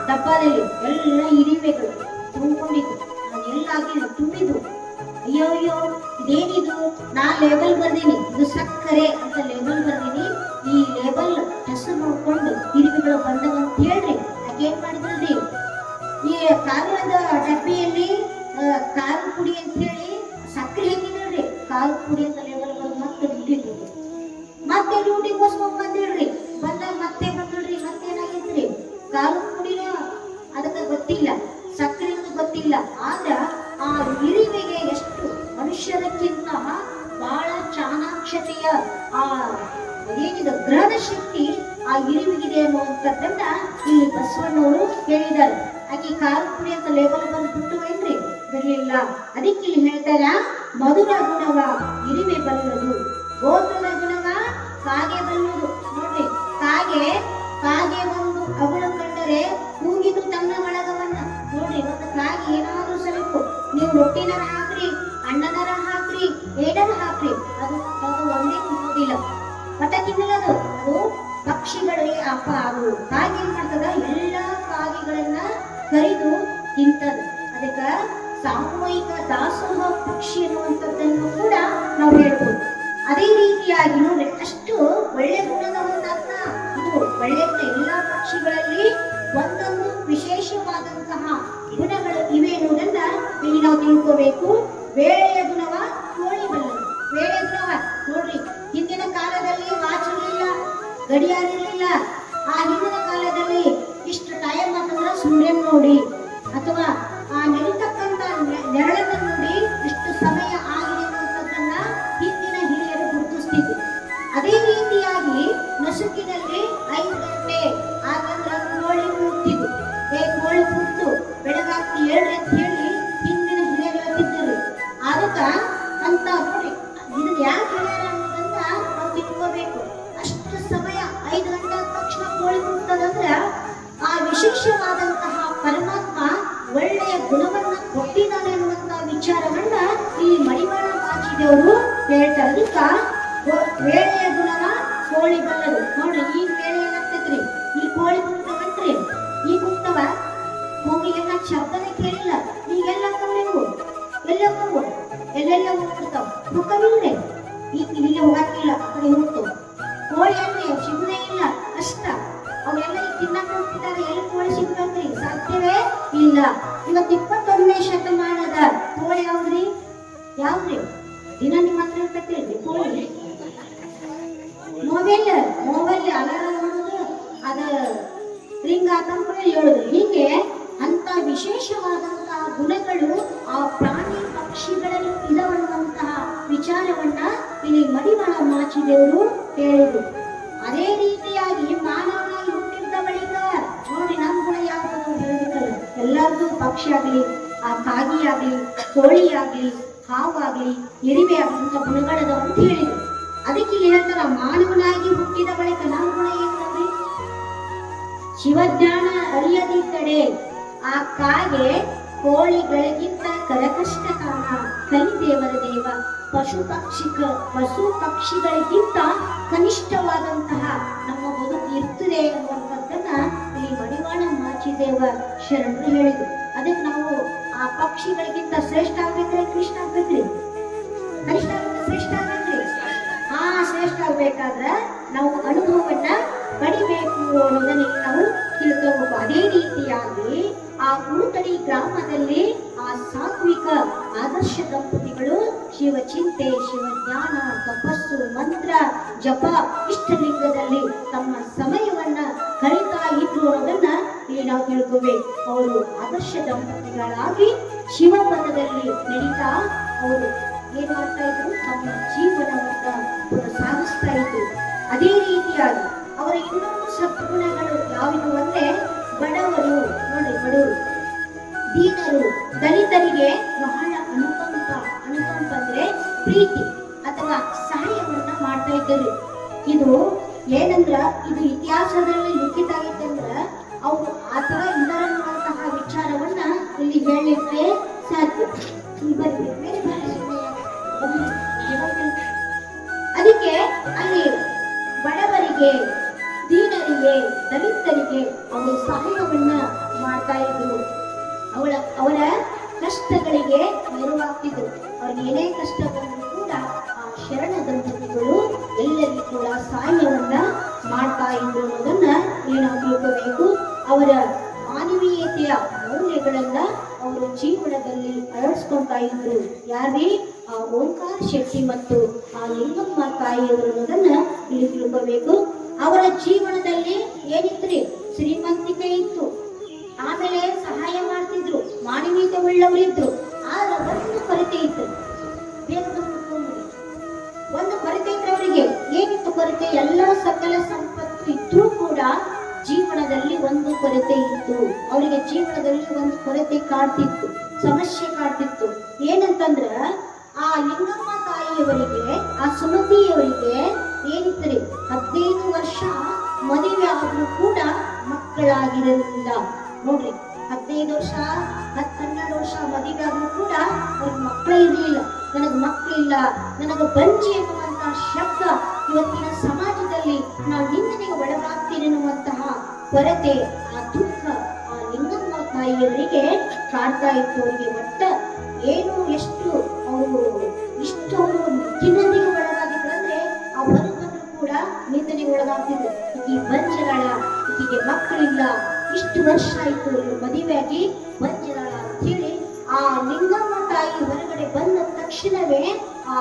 Speaker 3: ಡಬ್ಬದಲ್ಲಿ ಎಲ್ಲ ಇರಿವೆಗಳು ತುಂಬಿಕೊಂಡಿದ್ದು. ಅದೆಲ್ಲ ಆಗಿಲ್ಲ ತುಂಬಿದ್ದು. ಅಯ್ಯೋ ಅಯ್ಯೋ ಇದೇನಿದು, ನಾ ಲೇಬಲ್ ಬರ್ದೀನಿ, ಇದು ಸಕ್ಕರೆ ಅಂತ ಲೇಬಲ್ ಬರ್ದೀನಿ, ಈ ಲೇಬಲ್ ಹೆಸರು ನೋಡ್ಕೊಂಡು ಇರಿವೆಗಳು ಬಂದವಂತ ಹೇಳ್ರಿ. ಯಾಕೆ ಏನ್ ಮಾಡಿದ್ರಿ, ಈ ಕಾಗದ ಡಬ್ಬಿಯಲ್ಲಿ ಖಾರದ ಪುಡಿ ಅಂತ ಹೇಳಿ ಸಕ್ಕರೆ ಹಾಕಿದ್ರಿ, ಖಾರದ ಪುಡಿ ಅಂತ ಲೇಬಲ್ ಬರ್ದು ಮತ್ತೆ ಡ್ಯೂಟಿಗೆ ಮತ್ತೆ ಡ್ಯೂಟಿಗೋಸ್ಕೊಂಡ್ ಬಂದಿಡ್ರಿ. ಬಂದಾಗ ಮತ್ತೆ ಬಂದಿಡ್ರಿ, ಮತ್ತೇನಾಗಿದ್ರಿ, ಖಾರದ ಪುಡಿನ ಅದಕ್ಕೆ ಗೊತ್ತಿಲ್ಲ, ಸಕ್ಕರೆ ಗೊತ್ತಿಲ್ಲ. ಆದ್ರ ಆ ಇರಿವೆಗೆ ಎಷ್ಟು ಮನುಷ್ಯರಕ್ಕಿಂತ ಬಹಳ ಚಾಣಾಕ್ಷತೆಯ ಆ ಏನಿದೆ ಗ್ರಹಣ ಶಕ್ತಿ ಆ ಇರಿವಿಗಿದೆ ಅನ್ನುವಂಥದ್ದನ್ನ ಇಲ್ಲಿ ಬಸವಣ್ಣವರು ಹೇಳಿದ್ದಾರೆ. ಆಕೆ ಖಾರದ ಪುಡಿ ಅಂತ ಲೇಬಲ್ ಬಂದು ಬಿಟ್ಟು ಏನ್ರಿ ಬಿಡ್ಲಿಲ್ಲ. ಅದಕ್ಕೆ ಇಲ್ಲಿ ಹೇಳ್ತಾರ, ಮಧುರ ಗುಣವ ಇರಿವೆ ಬಲ್ಲದು, ಗೋತ್ರದ ಗುಣವ ಕಾಗೆ ಬಲ್ಲದು. ನೋಡ್ರಿ, ಕಾಗೆ ಒಂದು ಅಗಳು ಕಂಡರೆ ಕೂಗಿದು ತನ್ನ ಒಳಗವನ್ನ. ನೋಡ್ರಿ, ಒಂದು ಕಾಗೆ ಏನಾದ್ರೂ ಸ್ವಲ್ಪ ನೀವು ರೊಟ್ಟಿನರ ಹಾಕ್ರಿ, ಅಣ್ಣನರ ಹಾಕ್ರಿ, ಏಡರ ಹಾಕ್ರಿ, ಅದು ಒಂದೇ ತಿನ್ನೋದಿಲ್ಲ, ಮಟ ತಿನ್ನಲದು. ಅದು ಪಕ್ಷಿಗಳಿಗೆ ಅಪ್ಪ ಅದು ಕಾಗೆ ಏನ್ ಮಾಡ್ತದ, ಎಲ್ಲಾ ಕಾಗೆಗಳನ್ನ ಕರಿದು ತಿಂತದ. ಅದಕ್ಕ ಸಾಮೂಹಿಕ ದಾಸೋಹ ಪಕ್ಷಿ ಅನ್ನುವಂಥದ್ದನ್ನು ಕೂಡ ನಾವು ಹೇಳ್ಬೋದು. ಅದೇ ರೀತಿಯಾಗಿ ನೋಡ್ರಿ, ಅಷ್ಟು ಒಳ್ಳೆ ಗುಣದ ಒಂದನ್ನ ಇದು ಒಳ್ಳೆ ಎಲ್ಲಾ ಪಕ್ಷಿಗಳಲ್ಲಿ ಒಂದೊಂದು ವಿಶೇಷವಾದಂತಹ ಗುಣಗಳು ಇವೆ ಎನ್ನುವುದನ್ನ ಇಲ್ಲಿ ನಾವು ತಿಳ್ಕೋಬೇಕು. ವೇಳೆಯ ಗುಣವ ಕೋಳಿ ಬಲ್ಲದು. ವೇಳೆ ಗುಣವ ನೋಡ್ರಿ, ಹಿಂದಿನ ಕಾಲದಲ್ಲಿ ವಾಚ್ ಇರಲಿಲ್ಲ, ಗಡಿಯಾರ ಇರಲಿಲ್ಲ. ಆ ಹಿಂದಿನ ಕಾಲದಲ್ಲಿ ಇಷ್ಟು ಟೈಮ್ ಅಂತಂದ್ರೆ ಸೂರ್ಯನ್ ನೋಡಿ ಅಥವಾ ಆ ನಡೀತಕ್ಕಂತ ನೆರಳನ್ನ ನೋಡಿ ಇಷ್ಟು ಸಮಯ ಆಗಿದೆ ಅನ್ನುವಂಥದ್ದನ್ನ ಹಿಂದಿನ ಹಿರಿಯರು ಗುರುತಿಸ್ತಿದ್ರು. ಅದೇ ರೀತಿಯಾಗಿ ನಸುಕಿನಲ್ಲಿ 5 ಗಂಟೆ ಆಗಂದ್ರ ಕೋಳಿ ಕೂಗ್ತಿದ್ರು. ಕೋಳಿ ಕೂಗ್ತು ಬೆಳಗಾಗ್ತಿ ಹೇಳ್ರಿ ಅಂತ ಹೇಳಿ ಹಿಂದಿನ ಹಿರಿಯರು ಹೇಳ್ತಿದ್ರು. ಅದಕ್ಕ ಅಂತ ನೋಡಿ, ಇದನ್ನ ಯಾಕೆ ಹೇಳ್ಯಾರ ಅನ್ನೋದನ್ನ ನಾವು ತಿಳ್ಕೋಬೇಕು. ಅಷ್ಟು ಸಮಯ 5 ಗಂಟೆ ಆದ ತಕ್ಷಣ ಕೋಳಿ ಕೂಗ್ತದಂದ್ರ ಆ ವಿಶೇಷವಾದಂತಹ ಪರಮಾತ್ಮ ಒಳ್ಳೆಯ ಗುಣವನ್ನ ಕೊಟ್ಟಿದ್ದಾನೆ ಅನ್ನುವಂತಹ ವಿಚಾರವನ್ನ ಈ ಮಡಿವಾಳ ಮಾಚಿದೇವರು ಹೇಳ್ತಾರೆ. ಅದಕ್ಕ ವೇಳೆಯ ಗುಣವ ಕೋಳಿ ಬಲ್ಲದು. ನೋಡ್ರಿ, ಈ ವೇಳೆ ಏನಾಗ್ತೈತ್ರಿ, ಈ ಕೋಳಿ ಕೂಗ್ತವಂತ್ರಿ, ಈ ಕೂಗ್ತವ ಹೋಗಿಗೆಲ್ಲ ಶಬ್ದನೇ ಕೇಳಿಲ್ಲ. ಈಗೆಲ್ಲ ನೀವು ಎಲ್ಲೆಲ್ಲ ಹೋಗ್ಬಿಡ್ತಾವ, ಮುಖವಿಲ್ರಿ, ಈಗ ಇಲ್ಲಿ ಹೋಗಕ್ಕಿಲ್ಲ, ಆ ಕಡೆ ಹೋಗ್ತಾವ. ಕೋಳಿ ಅಂದ್ರೆ ಸಿಗುದೇ ಇಲ್ಲ, ಕಷ್ಟ. ಅವರೆಲ್ಲ ಈಗ ತಿನ್ನಕ್ ಹೋಗ್ತಿದ್ದಾರೆ, ಎಲ್ಲಿ ಕೋಳಿ ಸಿಗ್ಬೇಕ್ರಿ, ಸಾಧ್ಯವೇ ಇಲ್ಲ. ಇವತ್ತು 21ನೇ ಶತಮಾನದ ಕೋಳಿ ಯಾವ್ದ್ರಿ? ದಿನ ನಿಮ್ಮ ಹತ್ರ ಇರ್ತೈತಿ ಕೋಳಿ. ಮೊಬೈಲ್ ಅಲಾರಾಮ್ ಮಾಡೋದು, ಅದ ರಿಂಗ್ ಹಾಕಂದ್ರೆ ಹೇಳುದು. ಹೀಗೆ ಅಂತ ವಿಶೇಷವಾದಂತಹ ಗುಣಗಳು ಆ ಪ್ರಾಣಿ ಪಕ್ಷಿಗಳಲ್ಲಿ ಇಲ್ಲವನ್ನುವಂತಹ ವಿಚಾರವನ್ನ ಇಲ್ಲಿ ಮಡಿವಾಳ ಮಾಚಿದೇವರು ಹೇಳಿದ್ರು. ಅದೇ ರೀತಿಯಾಗಿ ಮಾನವನಾಗಿ ಹುಟ್ಟಿದ್ದ ಬಳಿಕ ನೋಡಿ ನಮ್ಮ ಗುಣ ಯಾವುದು ಹೇಳಬೇಕಲ್ಲ. ಎಲ್ಲರಿಗೂ ಪಕ್ಷಿ ಆಗ್ಲಿ, ಆ ಕಾಗಿ ಆಗ್ಲಿ, ಕೋಳಿ ಆಗ್ಲಿ, ಹಾವಾಗ್ಲಿ, ಇರಿವೆ ಆಗ್ಲಿ ಅಂತ ಗುಣಗಳದ ಅಂತ ಹೇಳಿದ್ರು. ಅದಕ್ಕೆ ಇಲ್ಲಿ ಹೇಳ್ತಾರ, ಮಾನವನಾಗಿ ಹುಟ್ಟಿದ ಬಳಿಕ ನಮ್ಮ ಗುಣ ಏನಂದ್ರಿ, ಶಿವಜ್ಞಾನ ಅರಿಯದಿದ್ದಡೆ ಆ ಕಾಗೆ ಕೋಳಿಗಳಿಗಿಂತ ಕರಕಷ್ಟಕಾನ ಕಲಿದೇವರ ದೇವ. ಪಶು ಪಕ್ಷಿಗಳಿಗಿಂತ ಕನಿಷ್ಠವಾದಂತಹ ನಮ್ಮ ಬದುಕು ಇರ್ತದೆ ಅನ್ನುವಂಥದ್ದನ್ನ ಇಲ್ಲಿ ಮಡಿವಾಳ ಮಾಚಿದೇವ ಶರಣರು ಹೇಳಿದ್ರು. ಅದಕ್ಕೆ ನಾವು ಆ ಪಕ್ಷಿಗಳಿಗಿಂತ ಶ್ರೇಷ್ಠ ಆಗ್ಬೇಕ್ರಿ, ಕನಿಷ್ಠ ಆಗ್ಬೇಕ್ರಿ, ಕನಿಷ್ಠ ಆಗ್ಬೇಕು, ಶ್ರೇಷ್ಠ ಆಗ್ಬೇಕ್ರಿ. ಶ್ರೇಷ್ಠ ಆಗ್ಬೇಕಾದ್ರ ನಾವು ಅನುಭವವನ್ನ ಪಡಿಬೇಕು ಅನ್ನೋದನ್ನ ನಾವು ತಿಳ್ಕೋಬೇಕು. ಅದೇ ರೀತಿಯಾಗಿ ಆ ಉಳುತಡಿ ಗ್ರಾಮದಲ್ಲಿ ಆ ಸಾತ್ವಿಕ ಆದರ್ಶ ದಂಪತಿಗಳು ಶಿವಚಿಂತೆ, ಶಿವಜ್ಞಾನ, ತಪಸ್ಸು, ಮಂತ್ರ ಜಪ, ಇಷ್ಟಲಿಂಗದಲ್ಲಿ ತಮ್ಮ ಸಮಯವನ್ನ ಕಳೀತಾ ಇದ್ರು ಅನ್ನೋದನ್ನ ಇಲ್ಲಿ ನಾವು ತಿಳ್ಕೋಬೇಕು. ಅವರು ಆದರ್ಶ ದಂಪತಿಗಳಾಗಿ ಶಿವಪದದಲ್ಲಿ ನಡೀತಾ ಅವರು ಏನ್ ಮಾಡ್ತಾ ಇದ್ರು, ತಮ್ಮ ಜೀವನವನ್ನ ಸಾಗಿಸ್ತಾ ಇದ್ರು. ಅದೇ ರೀತಿಯಾಗಿ ಅವರ ಇನ್ನೊಂದು ಸದ್ಗುಣಗಳು ಯಾವುದು ಅಂದ್ರೆ, ಬಡವರು ನೋಡಿ, ಬಡವರು, ದೀನರು, ದಲಿತರಿಗೆ ಬಹಳ ಅನುಕಂಪ ಅಂದ್ರೆ ಪ್ರೀತಿ ಅಥವಾ ಸಹಾಯವನ್ನ ಮಾಡ್ತಾ ಇದ್ದರು. ಇದು ಏನಂದ್ರ, ಇದು ಇತಿಹಾಸದಲ್ಲಿ ಲಿಖಿತ ಆಗೈತಂದ್ರ ಅವರು ಆತರ ಇದರನ್ನುವಂತಹ ವಿಚಾರವನ್ನ ಇಲ್ಲಿ ಹೇಳಲಿಕ್ಕೆ ಸಾಧ್ಯ. ಅದಕ್ಕೆ ಅಲ್ಲಿ ಬಡವರಿಗೆ, ದೀನರಿಗೆ, ದಲಿತರಿಗೆ ಅವರು ಸಹಾಯವನ್ನ ಮಾಡ್ತಾ ಇದ್ರು. ಅವರ ಕಷ್ಟಗಳಿಗೆ ನೆರವಾಗ್ತಿದ್ರು. ಅವ್ರಿಗೆ ಏನೇ ಕಷ್ಟ ಬಂದರೂ ಕೂಡ ಆ ಶರಣ ದಂಪತಿಗಳು ಎಲ್ಲರಿಗೂ ಕೂಡ ಸಹಾಯವನ್ನ ಮಾಡ್ತಾ ಇದ್ರು ಅನ್ನೋದನ್ನ ಇಲ್ಲಿ ನಾವು ತಿಳ್ಕೋಬೇಕು. ಅವರ ಮಾನವೀಯತೆಯ ಮೌಲ್ಯಗಳನ್ನ ಅವರು ಜೀವನದಲ್ಲಿ ಅಳವಡಿಸ್ಕೊಳ್ತಾ ಇದ್ರು. ಯಾರೇ ಆ ಓಂಕಾರ ಶೆಟ್ಟಿ ಮತ್ತು ಆ ಲಿಂಗಮ್ಮ ತಾಯಿಯವರು ಅನ್ನೋದನ್ನ ಇಲ್ಲಿ ತಿಳ್ಕೋಬೇಕು. ಅವರ ಜೀವನದಲ್ಲಿ ಏನಿತ್ರಿ, ಶ್ರೀಮಂತಿಕೆ ಇತ್ತು, ಆಮೇಲೆ ಸಹಾಯ ಮಾಡ್ತಿದ್ರು, ಮಾನವೀಯತೆ ಉಳ್ಳವರಿದ್ರು. ಆದ್ರೆ ಒಂದು ಕೊರತೆ ಇತ್ತು. ಒಂದು ಕೊರತೆ ಇದ್ರೆ ಅವರಿಗೆ ಏನಿತ್ತು ಕೊರತೆ? ಎಲ್ಲ ಸಕಲ ಸಂಪತ್ತು ಇದ್ರೂ ಕೂಡ ಜೀವನದಲ್ಲಿ ಒಂದು ಕೊರತೆ ಇತ್ತು. ಅವರಿಗೆ ಜೀವನದಲ್ಲಿ ಒಂದು ಕೊರತೆ ಕಾಡ್ತಿತ್ತು, ಸಮಸ್ಯೆ ಕಾಡ್ತಿತ್ತು. ಏನಂತಂದ್ರ ಆ ಲಿಂಗಮ್ಮ ತಾಯಿಯವರಿಗೆ, ಆ ಸುಮತಿಯವರಿಗೆ ಏನಿತ್ತರಿ, 15 ವರ್ಷ ಮದುವೆ ಆದ್ರೂ ಕೂಡ ಮಕ್ಕಳಾಗಿರಲಿಲ್ಲ. ನೋಡ್ರಿ, 15 ವರ್ಷ 12 ವರ್ಷ ಮದುವೆ ಆದ್ರೂ ಕೂಡ ಅವ್ರಿಗೆ ಮಕ್ಕಳೇ ಇರಲಿಲ್ಲ. ನನಗೆ ಮಕ್ಕಳಿಲ್ಲ, ನನಗೆ ಬಂಜಿ ಎನ್ನುವಂತಹ ಶಬ್ದ ಇವತ್ತಿನ ಸಮಾಜದಲ್ಲಿ ನಾವು ನಿಂದನೆಗೆ ಒಳಗಾಗ್ತೀನಿ ಎನ್ನುವಂತಹ ಕೊರತೆ, ಆ ದುಃಖ ಆ ಲಿಂಗಮ್ಮ ತಾಯಿಯವರಿಗೆ ಕಾಡ್ತಾ ಇತ್ತು. ಅವರಿಗೆ ಒಟ್ಟ ಏನು ಎಷ್ಟು ಅವರು ಇಷ್ಟು ಅವರು ನಿಂದನೆಗೆ ಒಳಗಾಗಿದ್ರು ಅಂದ್ರೆ ಆ ಹೊರಗಂದ್ರು ಕೂಡ ನಿಂದನೆಗೆ ಒಳಗಾಗ್ತಿದ್ರು. ಈಕೆ ಬಂಜರಾಳ, ಈಕೆಗೆ ಮಕ್ಕಳಿಲ್ಲ, ಇಷ್ಟು ವರ್ಷ ಆಯ್ತು ಮದುವೆಯಾಗಿ ಬಂಜರಾಳ ಅಂತ ಹೇಳಿ ಆ ಲಿಂಗಮ್ಮ ತಾಯಿ ಹೊರಗಡೆ ಬಂದ ತಕ್ಷಣವೇ ಆ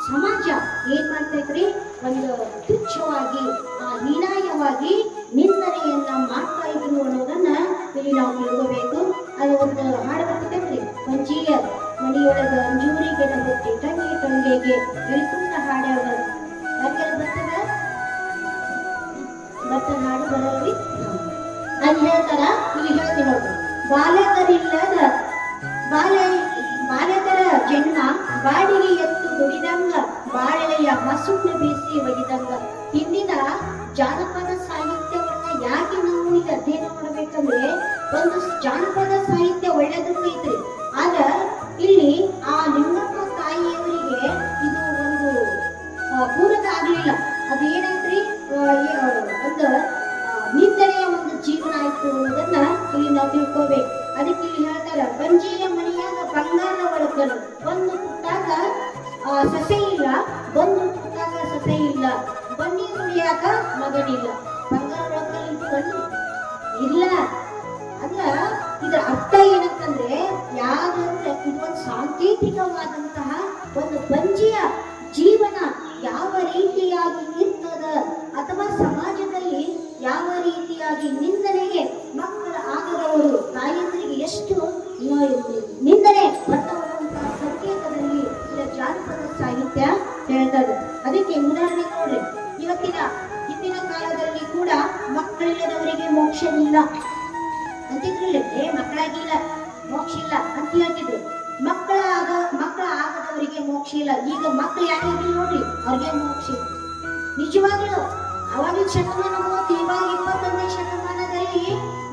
Speaker 3: ಸಮಾಜ ಏನ್ ಮಾಡ್ತಾ ಇದ್ರಿ, ಒಂದು ತುಚ್ಛವಾಗಿ ಆ ಹೀನಾಯವಾಗಿ ನಿಂದನೆಯನ್ನ ಮಾಡ್ತಾ ಇದ್ರು ಅನ್ನೋದನ್ನ ಇಲ್ಲಿ ನಾವು ತಿಳ್ಕೋಬೇಕು. ಅದು ಒಂದು ಹಾಡು ಬರ್ತಿದ್ದೇನ್ರಿ, ಮಂಜಿಯ ಮನೆಯೊಳಗ ಅಂಜೂರಿಗೆ ನಂಬುತ್ತಿ ತಂಗಿ ತಂಗೆಗೆ ಬೆಳಕುಂಡ ಹಾಡ್ಯಾವ. ಯಾಕೆಲ್ಲ ಬರ್ತದ ಹಾಡು ಬರೋರಿ ಅಲ್ಲಿ ಹೇಳ್ತಾರ. ಇಲ್ಲಿ ಹೇಳ್ತೀನಿ ನೋಡ್ರಿ, ಬಾಲಕರ ಜನ್ಮ ಬಾಡಿಗೆ ಎತ್ತು ದುಡಿದಂಗ ಬಾಳೆಯ ಹಸುನ ಬೀಸಿ ಒಗಿದಂಗ. ಹಿಂದಿನ ಜಾನಪದ ಸಾಹಿತ್ಯವನ್ನ ಯಾಕೆ ನಾವು ಈಗ ಅಧ್ಯಯನ ಮಾಡ್ಬೇಕಂದ್ರೆ, ಒಂದು ಜಾನಪದ ಸಾಹಿತ್ಯ ಒಳ್ಳೆದಕ್ಕೆ ಐತ್ರಿ. ಆಗ ಇಲ್ಲಿ ಆ ಲಿಂಗಮ್ಮ ತಾಯಿಯವರಿಗೆ ಇದು ಒಂದು ಪೂರಕ ಆಗ್ಲಿಲ್ಲ. ಅದು ಏನೈತ್ರಿ, ಒಂದು ನಿಂದನೆಯ ಒಂದು ಜೀವನ ಆಯ್ತು ಅನ್ನೋದನ್ನ ಇಲ್ಲಿ ನಾವು ತಿಳ್ಕೋಬೇಕು. ಅದಕ್ಕೆ ಇಲ್ಲಿ ಹೇಳ್ತಾರ, ಬಂಜಿಯ ಮನೆಯಾಗ ಬಂಗಾರ ಒಳಗಲು, ಒಂದು ಪುಟ್ಟಾಗ ಸಸೆ ಇಲ್ಲ, ಒಂದು ಪುಟ್ಟಾಗ ಸಸೆ ಇಲ್ಲ, ಬನ್ನಿ ನುಡಿಯಾಕ ಮಗನಿಲ್ಲ. ಬಂಗಾರ ಒಳಗಲು ಬನ್ನಿ ಇಲ್ಲ ಅಂದ್ರ ಇದರ ಅರ್ಥ ಏನಂತಂದ್ರೆ, ಯಾವ್ದಂದ್ರೆ ಇದೊಂದು ಸಾಂಕೇತಿಕವಾದಂತಹ ಒಂದು ಬಂಜಿಯ ಜೀವನ ಯಾವ ರೀತಿಯಾಗಿ ಇರ್ತದ, ಅಥವಾ ಸಮಾಜದಲ್ಲಿ ಯಾವ ರೀತಿಯಾಗಿ ನಿಂದನೆಗೆ ಮಕ್ಕಳ ಆಗದವರು ತಾಯಂದ್ರಿಗೆ ಎಷ್ಟು ನಿಂದನೆ ಬರ್ತವಂತಹ ಸಂಕೇತದಲ್ಲಿ ಜಾನಪದ ಸಾಹಿತ್ಯ ಹೇಳ್ತದೆ. ಅದಕ್ಕೆ ಉದಾಹರಣೆ ನೋಡ್ರಿ, ಹಿಂದಿನ ಕಾಲದಲ್ಲಿ ಕೂಡ ಮಕ್ಕಳಿಲ್ಲದವರಿಗೆ ಮೋಕ್ಷವಿಲ್ಲ ಅಂತಿದ್ರಲ್ಲಿ, ಮಕ್ಕಳಾಗಿಲ್ಲ ಮೋಕ್ಷ ಇಲ್ಲ ಅಂತ ಹೇಳ್ತಿದ್ರು. ಮಕ್ಕಳ ಆಗದವರಿಗೆ ಮೋಕ್ಷ ಇಲ್ಲ. ಈಗ ಮಕ್ಕಳು ಯಾರಿಗಿಲ್ಲ ನೋಡ್ರಿ, ಅವ್ರಿಗೆ ಮೋಕ್ಷ. ನಿಜವಾಗ್ಲೂ ಅವಾಗಿನ ಶತಮಾನ ಹೋಗಿ ಇವಾಗ 21ನೇ ಶತಮಾನದಲ್ಲಿ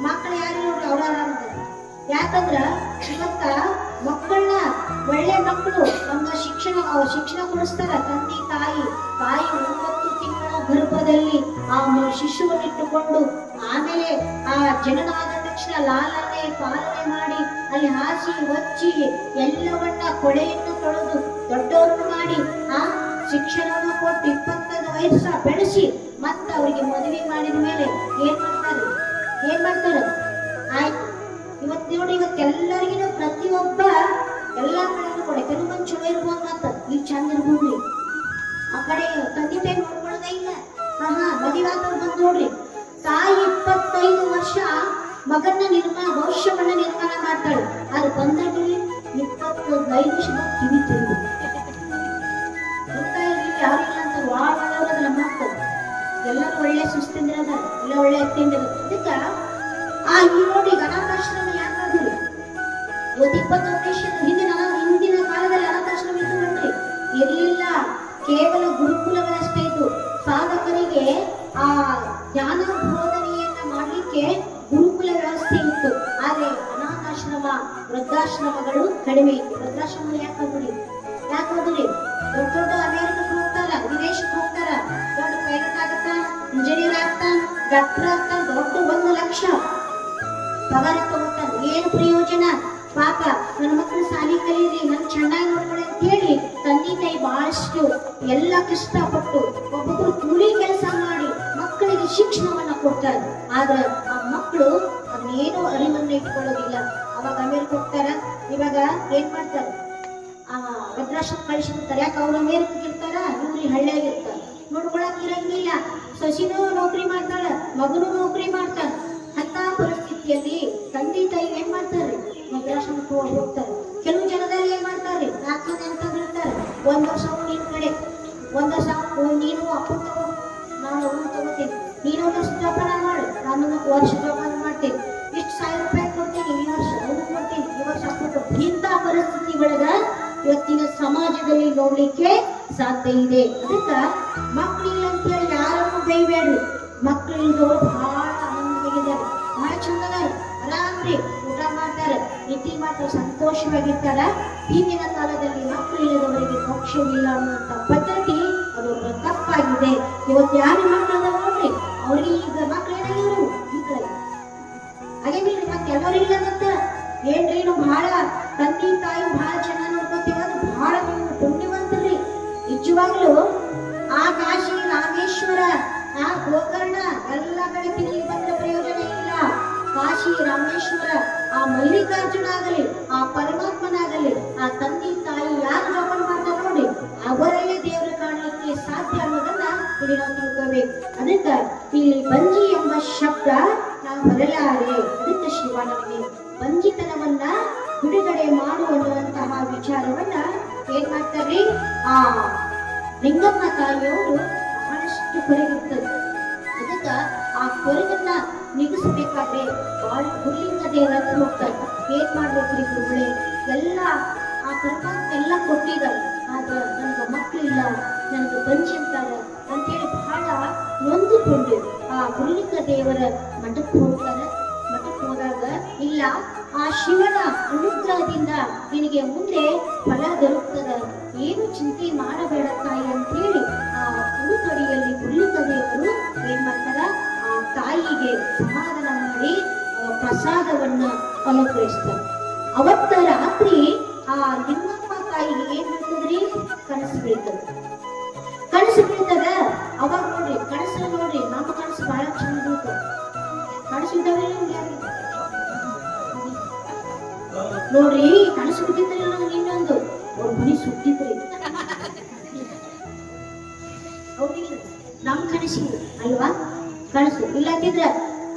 Speaker 3: ಮಕ್ಕಳು ಯಾರು ನೋಡ್ರಿ, ಅವ್ರ ಯಾಕಂದ್ರ ಇವತ್ತ ಮಕ್ಕಳನ್ನ ಒಳ್ಳೆ ಮಕ್ಕಳು ಒಂದು ಶಿಕ್ಷಣ ಕೊಡಿಸ್ತಾರ. ತಂದೆ ತಾಯಿ 9 ತಿಂಗಳ ಗರ್ಭದಲ್ಲಿ ಆ ಶಿಶುವನ್ನಿಟ್ಟುಕೊಂಡು ಆಮೇಲೆ ಆ ಜನನಾದ ತಕ್ಷಣ ಲಾಲನೆ ಪಾಲನೆ ಮಾಡಿ ಅಲ್ಲಿ ಹಾಸಿ ಹೊಚ್ಚಿ ಎಲ್ಲವನ್ನ ಕೊಳೆಯನ್ನು ತೊಳೆದು ದೊಡ್ಡವನ್ನು ಮಾಡಿ ಆ ಶಿಕ್ಷಣವನ್ನು ಕೊಟ್ಟು 21 ವಯಸ್ಸ ಬೆಳೆಸಿ ಮತ್ತೆ ಅವರಿಗೆ ಮದುವೆ ಮಾಡಿದ ಮೇಲೆ ಏನ್ ಮಾಡ್ತಾರೆ ಆಯ್ತು. ಇವತ್ತು ನೋಡಿ, ಇವತ್ತೆಲ್ಲರಿಗೂ ಪ್ರತಿಯೊಬ್ಬ ಎಲ್ಲಾ ಕಡೆನೂ ಕೊಡೆ ಕೆಲವೊಂದು ಚಲೋ ಇರ್ಬೋದು, ಮತ್ತ ಈಗ ಚಂದ ಇರ್ಬೋದು. ಆ ಕಡೆ ತಂದೆ ತಾಯಿ ನೋಡ್ಕೊಳ್ಳೋದೇ ಇಲ್ಲ. ಮದುವೆ ಆದವ್ರು ಬಂದು ನೋಡ್ರಿ, ತಾಯಿ 25 ವರ್ಷ ಮಗನ ಭವಿಷ್ಯವನ್ನ ನಿರ್ಮಾಣ ಮಾಡ್ತಾಳೆ. ಅದು ಬಂದಾಗ 25 ವರ್ಷ ಕಿವಿ ತಿರುಗು ಯಾರಿಲ್ಲ ಅಂತ ವಾಡೋದನ್ನ ಮಾಡ್ತಾರೆ. ಎಲ್ಲರೂ ಒಳ್ಳೆ ಸುಸ್ತಿಂದಿರದ, ಎಲ್ಲ ಒಳ್ಳೆ ಎತ್ತಿಂದಿರ. ಇದಕ್ಕ ಈ ನೋಡಿ ಅನಾಥಾಶ್ರಮ ಯಾಕಾದ್ರಿ ಇವತ್ತು 20 ವರ್ಷದ ಹಿಂದಿನ ಕಾಲದಲ್ಲಿ ಅನಾಥಾಶ್ರಮ ಇತ್ತು ನೋಡ್ರಿ, ಇರ್ಲಿಲ್ಲ. ಕೇವಲ ಗುರುಕುಲಗಳಷ್ಟೇ ಇತ್ತು. ಸಾಧಕರಿಗೆ ಆ ಜ್ಞಾನ ಬೋಧನೆಯನ್ನ ಮಾಡ್ಲಿಕ್ಕೆ ಗುರುಕುಲ ವ್ಯವಸ್ಥೆ ಇತ್ತು. ಆದ್ರೆ ಅನಾಥಾಶ್ರಮ ವೃದ್ಧಾಶ್ರಮಗಳು ಕಡಿಮೆ ಇತ್ತು. ವೃದ್ಧಾಶ್ರಮ ಯಾಕಾದ್ರಿ ದೊಡ್ಡ ಅಮೆರಿಕಕ್ಕೆ ಹೋಗ್ತಾರ, ವಿದೇಶಕ್ಕೆ ಹೋಗ್ತಾರ, ದೊಡ್ಡ ಪೈಲಟ್ ಆಗ್ತಾನ, ಇಂಜಿನಿಯರ್ ಆಗ್ತಾನ, ಡಾಕ್ಟರ್ ಆಗ್ತಾನ, ದೊಡ್ಡ 1 ಲಕ್ಷ ಪಗಾರ ಜನ ಪಾಪ ನನ್ನ ಮಕ್ಕಳು ಸಾಲಿ ಕಲೀರಿ ನನ್ ಚೆನ್ನಾಗಿ ನೋಡ್ಕೊಳ್ಳಿ ಅಂತ ಹೇಳಿ ತಂದೆ ತಾಯಿ ಬಹಳಷ್ಟು ಎಲ್ಲ ಕಷ್ಟಪಟ್ಟು ಒಬ್ಬೊಬ್ರು ಕೂಲಿ ಕೆಲಸ ಮಾಡಿ ಮಕ್ಕಳಿಗೆ ಶಿಕ್ಷಣವನ್ನ ಕೊಡ್ತಾರೆ. ಆದ್ರೆ ಆ ಮಕ್ಕಳು ಅದನ್ನೇನು ಅರಿವನ್ನ ಇಟ್ಕೊಳ್ಳೋದಿಲ್ಲ. ಅವಾಗ ಅಮೇರಿಕ ಹೋಗ್ತಾರ, ಇವಾಗ ಏನ್ ಮಾಡ್ತಾರೆ, ಆ ವೃದ್ಧಾಶ್ರಮ ಕಳಿಸಿರ್ತಾರೆ. ಯಾಕೆ ಅವ್ರ ಅಮೇರಿಕಕ್ಕೆ ಇರ್ತಾರ, ಇವ್ರಿ ಹಳ್ಳಿಯಾಗಿರ್ತಾರ, ನೋಡ್ಕೊಳಕ್ ಇರಂಗಿಲ್ಲ. ಸೊಸಿನೂ ನೌಕರಿ ಮಾಡ್ತಾಳ, ಮಗನೂ ನೌಕರಿ ಮಾಡ್ತಾರ. ಅಂತ ಪರಿಸ್ಥಿತಿಯಲ್ಲಿ ತಂದೆ ತಾಯಿ ಏನ್ ಮಾಡ್ತಾರೆ, ವೃದ್ಧಾಶ್ರಮಕ್ಕೆ ಹೋಗ್ತಾರೆ. ಕೆಲವು ಜನದಲ್ಲಿ ಏನ್ ಮಾಡ್ತಾರೆ, ನಾಲ್ಕು ಅಂತ ಇರ್ತಾರೆ, ಒಂದ್ ವರ್ಷ ನಿನ್ ಕಡೆ, ಒಂದ್ ವರ್ಷ ನೀನು ಅಪ್ಪ ತಗೋ, ನಾನು ಅವ್ನು ತಗೋತೀನಿ, ನೀನು ಒಂದು ವರ್ಷ ಜೋಪಾನ ಮಾಡು, ನಾನು ವರ್ಷ ಜೋಪಾನ ಮಾಡ್ತೇನೆ, ಇಷ್ಟು ₹1000 ಕೊಡ್ತೀನಿ, ಈ ವರ್ಷ ಅವ್ನು ಕೊಡ್ತೀನಿ, ಈ ವರ್ಷ ಅಪ್ಪ. ಇಂಥ ಪರಿಸ್ಥಿತಿ ಒಳಗ ಇವತ್ತಿನ ಸಮಾಜದಲ್ಲಿ ನೋಡ್ಲಿಕ್ಕೆ ಸಾಧ್ಯ ಇದೆ. ಅದಕ್ಕ ಮಕ್ಕಳಿಲ್ಲ ಅಂತ ಹೇಳಿ ಯಾರನ್ನು ಬೈಬೇಡ್ರಿ. ಮಕ್ಕಳು ಇಲ್ದವರು ಬಹಳ ಆನಂದವಾಗಿದ್ದಾರೆ, ಬಹಳ ಚಂದದಾರ, ಆರಾಮ್ರಿ ಊಟ ಮಾಡ್ತಾರೆ, ನಿದ್ದೆ ಮಾಡ್ತಾರೆ, ಸಂತೋಷವಾಗಿರ್ತಾರ. ಹಿಂದಿನ ಕಾಲದಲ್ಲಿ ಮಕ್ಕಳು ಇಲ್ಲದವರಿಗೆ ಮೋಕ್ಷವಿಲ್ಲ ಅನ್ನುವಂತ ಪದ್ಧತಿ ಅದು ತಪ್ಪಾಗಿದೆ. ಇವತ್ತು ಯಾರು ಮಕ್ಕಳನ್ನ ನೋಡ್ರಿ, ಅವ್ರಿಗೆ ಈಗ ಮಕ್ಕಳು ಏನಾಗಿದ್ರು ಹಾಗೇನಿಲ್ರಿ, ಮತ್ತೆ ಎಲ್ಲರಿಲ್ಲ ಮತ್ತ ಏನ್ರಿ, ನಾವು ಬಹಳ ತಂದೆ ತಾಯಿ ಬಹಳ ಚೆನ್ನಾಗಿ ನೋಡ್ಕೋತೀವಿ, ಅದು ಬಹಳ ಪುಣ್ಯವಂತರಿ. ನಿಜವಾಗ್ಲೂ ಆ ಕಾಶಿ ರಾಮೇಶ್ವರ ಆ ಗೋಕರ್ಣ ಎಲ್ಲ ಕಡೆ ತಿರುಗಿ ಬಂದ ಪ್ರಯೋಜನ ಇಲ್ಲ. ಕಾಶಿ ರಾಮೇಶ್ವರ ಆ ಮಲ್ಲಿಕಾರ್ಜುನ ಆಗಲಿ, ಆ ಪರಮಾತ್ಮನಾಗಲಿ, ಆ ತಂದೆ ತಾಯಿ ಯಾರು ಜೋಪಾನ ಮಾಡ್ತಾರೆ ನೋಡಿ, ಅವರಲ್ಲೇ ದೇವರು ಕಾಣಲಿಕ್ಕೆ ಸಾಧ್ಯ ಅನ್ನೋದನ್ನ ಇಲ್ಲಿ ನಾವು ತಿಳ್ಕೋಬೇಕು. ಅದಕ್ಕ ಇಲ್ಲಿ ಬಂಜಿ ಎಂಬ ಶಬ್ದ ನಾವು ಬರಲಾರೆ. ಅದಕ್ಕೆ ಶಿವ ನಮಗೆ ಬಂಜಿತನವನ್ನ ಬಿಡುಗಡೆ ಮಾಡುವಂತಹ ವಿಚಾರವನ್ನ ಏನ್ ಮಾಡ್ತಾರ್ರಿ, ಆ ಲಿಂಗಮ್ಮ ತಾಯಿಯವರು ಬಹಳಷ್ಟು ಕೊರಗಿರ್ತದೆ. ಅದಕ್ಕ ಆ ಕೊರಗನ್ನ ನಿಗಿಸಬೇಕಾದ್ರೆ ಬಹಳ ಗುರುಲಿಂಗ ದೇವರ ಹೋಗ್ತಾರೆ. ಏನ್ ಮಾಡ್ಬೇಕ್ರಿ ಗುರುಗಳೇ, ಎಲ್ಲ ಆ ಪರಮಾತ್ಮ ಎಲ್ಲ ಕೊಟ್ಟಿದ್ದಾರೆ, ಆದ್ರೆ ನನ್ಗ ಮಕ್ಕಳಿಲ್ಲ, ನನ್ಗೆ ಬಂಜಿ ಅಂತಾರ ಅಂತೇಳಿ ಬಹಳ ನೊಂದುಕೊಂಡು ಆ ಗುರುಲಿಂಗ ದೇವರ ಮಠಕ್ಕೆ ಹೋಗ್ತಾರೆ. ಮಠಕ್ಕೆ ಹೋದಾಗ ಇಲ್ಲ, ಆ ಶಿವನ ಅನುಗ್ರಹದಿಂದ ನಿನಗೆ ಮುಂದೆ ಫಲ ದೊರಕುತ್ತದೆ, ಏನು ಚಿಂತೆ ಮಾಡಬೇಡ ತಾಯಿ ಅಂತ ಹೇಳಿ ಆ ಉಡುತೊಡಿಯಲ್ಲಿ ಗುರುಲಿಂಗ ದೇವರು ಏನ್ ಮಾಡ್ತಾರ, ಆ ತಾಯಿಗೆ ಸಮಾಧಾನ ಮಾಡಿ ಪ್ರಸಾದವನ್ನ ಅನುಗ್ರಹಿಸ್ತಾರೆ. ಅವತ್ತ ರಾತ್ರಿ ಆ ಲಿಂಗಮ್ಮ ತಾಯಿಗೆ ಏನ್ ಬೀಳ್ತದ್ರಿ, ಕನಸು ಬೀಳ್ತದೆ. ಕನಸು ಬೀಳ್ತದ. ಅವಾಗ ನೋಡ್ರಿ ಕನಸು ನೋಡ್ರಿ, ನಮ್ಮ ಕನಸು ಬಹಳ ಚಂದ ಬೀಳ್ತದೆ. ಕನಸು ಇದ್ದಾವೆ ನೋಡ್ರಿ, ಕನಸು ಬಿದ್ದಿದ್ರಿ ನಮ್ಗೆ ಇನ್ನೊಂದು ಅವ್ರ ಮನಿ ಸುಟ್ಟಿದ್ರಿ, ನಮ್ ಕನಸಿಗೆ ಅಲ್ವಾ ಕನಸು ಇಲ್ಲದಿದ್ರ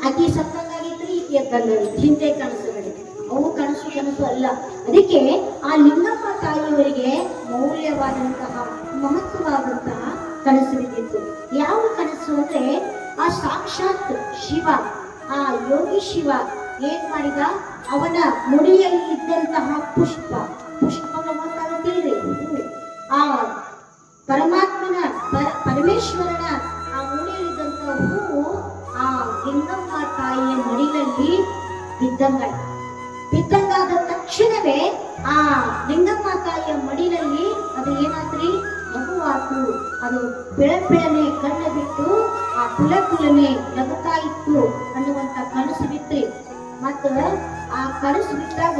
Speaker 3: ಆಕಿ ಸತ್ತಂಗಾಗಿದ್ರಿ, ಎದ್ದಂಗಾಗಿದ್ರಿ, ಹಿಂದೆ ಕನಸುಗಳು ಅವು ಕನಸು ಅಲ್ಲ. ಅದಕ್ಕೆ ಆ ಲಿಂಗಮ್ಮ ತಾಯಿಯವರಿಗೆ ಮೌಲ್ಯವಾದಂತಹ ಮಹತ್ವವಾದಂತಹ ಕನಸು ಬಿದ್ದಿತ್ತು. ಯಾವ ಕನಸು ಅಂದ್ರೆ, ಆ ಸಾಕ್ಷಾತ್ ಶಿವ, ಆ ಯೋಗಿ ಶಿವ ಏನ್ ಮಾಡಿದ, ಅವನ ಮುಡಿಯಲ್ಲಿ ಇದ್ದಂತಹ ಪುಷ್ಪವನ್ನು ಗೊತ್ತಾಗುತ್ತಿಲ್ರಿ, ಆ ಪರಮಾತ್ಮನ ಪರಮೇಶ್ವರನ ಆ ಮುಡಿಯಲ್ಲಿದ್ದಂತಹ ಹೂವು ಆ ಲಿಂಗಮ್ಮ ತಾಯಿಯ ಮಡಿಲಲ್ಲಿ ಬಿದ್ದಂಗಾದ ತಕ್ಷಣವೇ ಆ ಲಿಂಗಮ್ಮ ತಾಯಿಯ ಮಡಿಲಲ್ಲಿ ಅದು ಏನಾದ್ರಿ, ಮಗುವಾತು. ಅದು ಬೆಳನೆ ಕಣ್ಣ ಬಿಟ್ಟು ಆ ಕುಲನೆ ನಗುತ್ತಾ ಇತ್ತು ಅನ್ನುವಂತ ಕನಸು ಬಿತ್ರಿ. ಮತ್ತ ಆ ಕನಸು ಬಿಟ್ಟಾಗ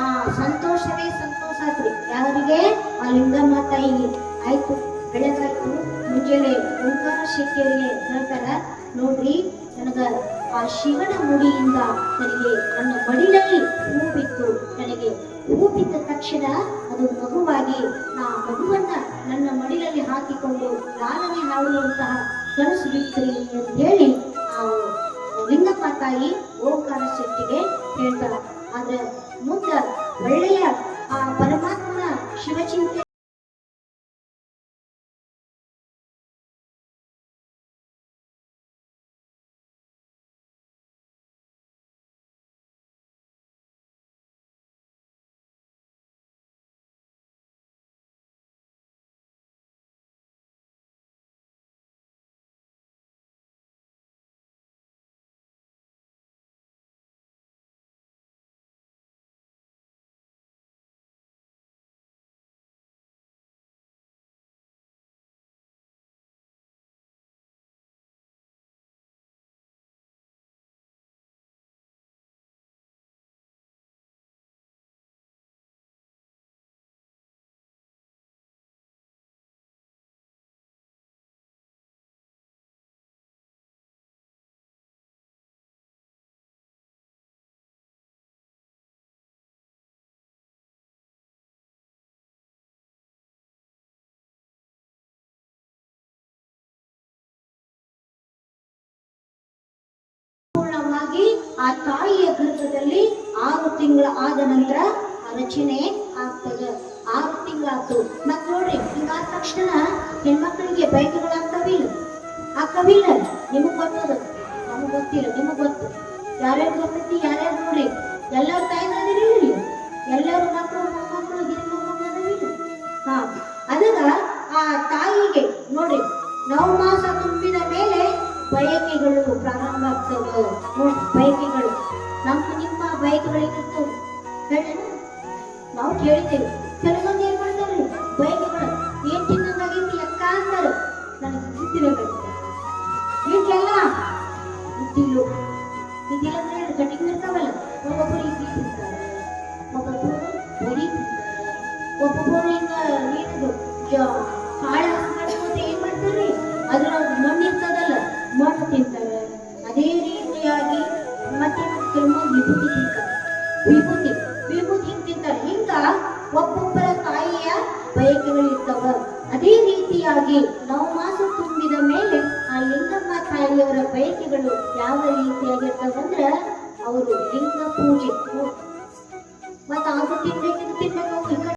Speaker 3: ಆ ಸಂತೋಷವೇ ಸಂತೋಷ ಆತ್ರಿ. ಯಾರಿಗೆ, ಆ ಲಿಂಗಮ್ಮ ತಾಯಿಗೆ. ಆಯ್ತು, ಬೆಳಗಾಯ್ತು. ಮುಂಜಾನೆ ಓಂಕಾರ ಶೆಟ್ಟಿಯವರಿಗೆ ಹೇಳ್ತಾರ, ನೋಡ್ರಿ ನನಗ ಆ ಶಿವನ ಮುಡಿಯಿಂದ ನನಗೆ ನನ್ನ ಮಡಿಲಲ್ಲಿ ಹೂ ಬಿತ್ತು, ನನಗೆ ಹೂ ಬಿದ್ದ ತಕ್ಷಣ ಅದು ಮಗುವಾಗಿ ಆ ಮಗುವನ್ನ ನನ್ನ ಮಡಿಲಲ್ಲಿ ಹಾಕಿಕೊಂಡು ಲಾಲನೆ ಹಾಡುವಂತಹ ಕನಸು ಬಿತ್ತರಿ ಅಂತ ಹೇಳಿ ಆ ಲಿಂಗಪ್ಪ ತಾಯಿ ಓಂಕಾರ ಶೆಟ್ಟಿಗೆ ಹೇಳ್ತಾರ. ಆದ್ರೆ ಮುಂದ ಒಳ್ಳೆಯ ಆ ಪರಮಾತ್ಮನ ಶಿವಚಿಂತೆ ಆ ತಾಯಿಯ ಗರ್ಭದಲ್ಲಿ 6 ತಿಂಗಳ ಆದ ನಂತರ ರಚನೆ ಆಗ್ತದೆ. 6 ತಿಂಗಳಾಯ್ತು. ಮತ್ ನೋಡ್ರಿ, ಹಿಂಗಾದ ತಕ್ಷಣ ಹೆಣ್ಮಕ್ಳಿಗೆ ಬಯಕೆಗಳಾಗ್ತಾವಿಲ್ಲ, ಆಕ್ಕವಿಲ್ಲ. ನಿಮಗ್ ಗೊತ್ತದ, ನಮಗ್ ಗೊತ್ತಿಲ್ಲ, ನಿಮಗ್ ಗೊತ್ತು. ಯಾರ್ಯಾರು ಗೊತ್ತೈತಿ, ಯಾರ್ಯಾರು ನೋಡ್ರಿ, ಎಲ್ಲರೂ ತಾಯಿಗಳಿರಿ, ಎಲ್ಲರೂ ಮಕ್ಕಳು ಮೊಮ್ಮಕ್ಕಳು ಹಿರಿಯ ಮೊಮ್ಮಕ್ಕಳು. ಹಾ, ಅದಗ ಆ ತಾಯಿಗೆ ನೋಡ್ರಿ 9 ಮಾಸ ತುಂಬಿದ ಮೇಲೆ ಬಯಕೆಗಳು ಪ್ರಾರಂಭ ಆಗ್ತವೆ. ನೋಡಿ, ಬಯಕೆಗಳು ನಿಮ್ಮ ಬಯಕೆಗಳಿರ್ತವೆ ಹೇಳ. ನಾವು ಕೇಳಿದ್ದೇವೆ, ಕೆಲವು ಮಂದಿ ಏನ್ ಮಾಡ್ತಾರೆ, ಬಯಕೆಗಳು ಏನ್ ತಿನ್ನಂಗಾಗೈತಿ ಅಕ್ಕ ಅಂತಾರೆ. ನನಗೆ ತಿನ್ನಬೇಕು ಈಗೆಲ್ಲ ಇದ್ದಿಲ್ಲ, ಇದಿಲ್ಲ ಅಂದ್ರೆ ಕಟಿಂಗ್ ಇರ್ತಾವಲ್ಲ, ಒಬ್ಬೊಬ್ಬರು ಇಡ್ಲಿ ತಿಂತಾರೆ, ಒಬ್ಬೊಬ್ಬರು ಬಡಿ ತಿಂತಾರೆ, ಒಬ್ಬೊಬ್ಬರು ಹಿಂಗ ಏನದು ಕಾಳು ಮಾಡ್ಕೊಂಡು ಏನ್ ಮಾಡ್ತಾರೆ, ಅದ್ರ ಮಣ್ಣು ಇರ್ತದಲ್ಲ, ಮಣ್ಣು ತಿಂತಾರೆ. ಅದೇ ರೀತಿಯಾಗಿ ಮತ್ತೆ ಕೆಲವೊಂದು ವಿಭೂತಿ ತಿಂತಾರೆ, ವಿಭೂತಿ ಹಿಂಗ್ ತಿಂತಾರೆ. ಹಿಂಗ ಒಬ್ಬೊಬ್ಬರ ತಾಯಿಯ ಬಯಕೆಗಳು ಇರ್ತವ. ಅದೇ ರೀತಿಯಾಗಿ 9 ಮಾಸ ತುಂಬಿದ ಮೇಲೆ ಆ ಲಿಂಗಮ್ಮ ತಾಯಿಯವರ ಬಯಕೆಗಳು ಯಾವ ರೀತಿಯಾಗಿರ್ತಾವಂದ್ರ, ಅವರು ಲಿಂಗ ಪೂಜೆ ಮತ್ತ ಅದು ತಿನ್ಬೇಕು ತಿನ್ಬೇಕು.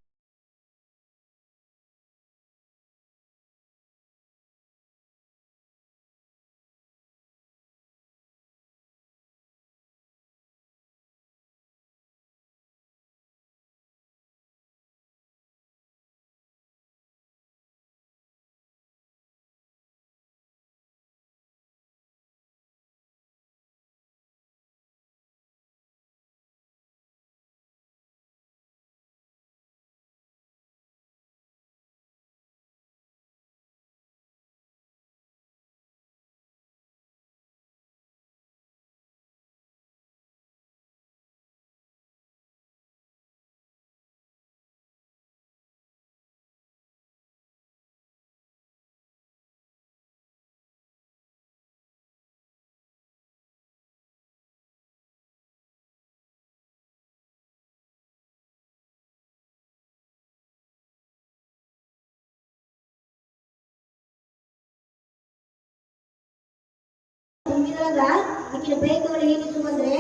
Speaker 3: ತುಂಬಿದಾಗ ಆಕಿನ ಬಯಕೆಗಳು ಏನಿತ್ತು ಅಂದ್ರೆ,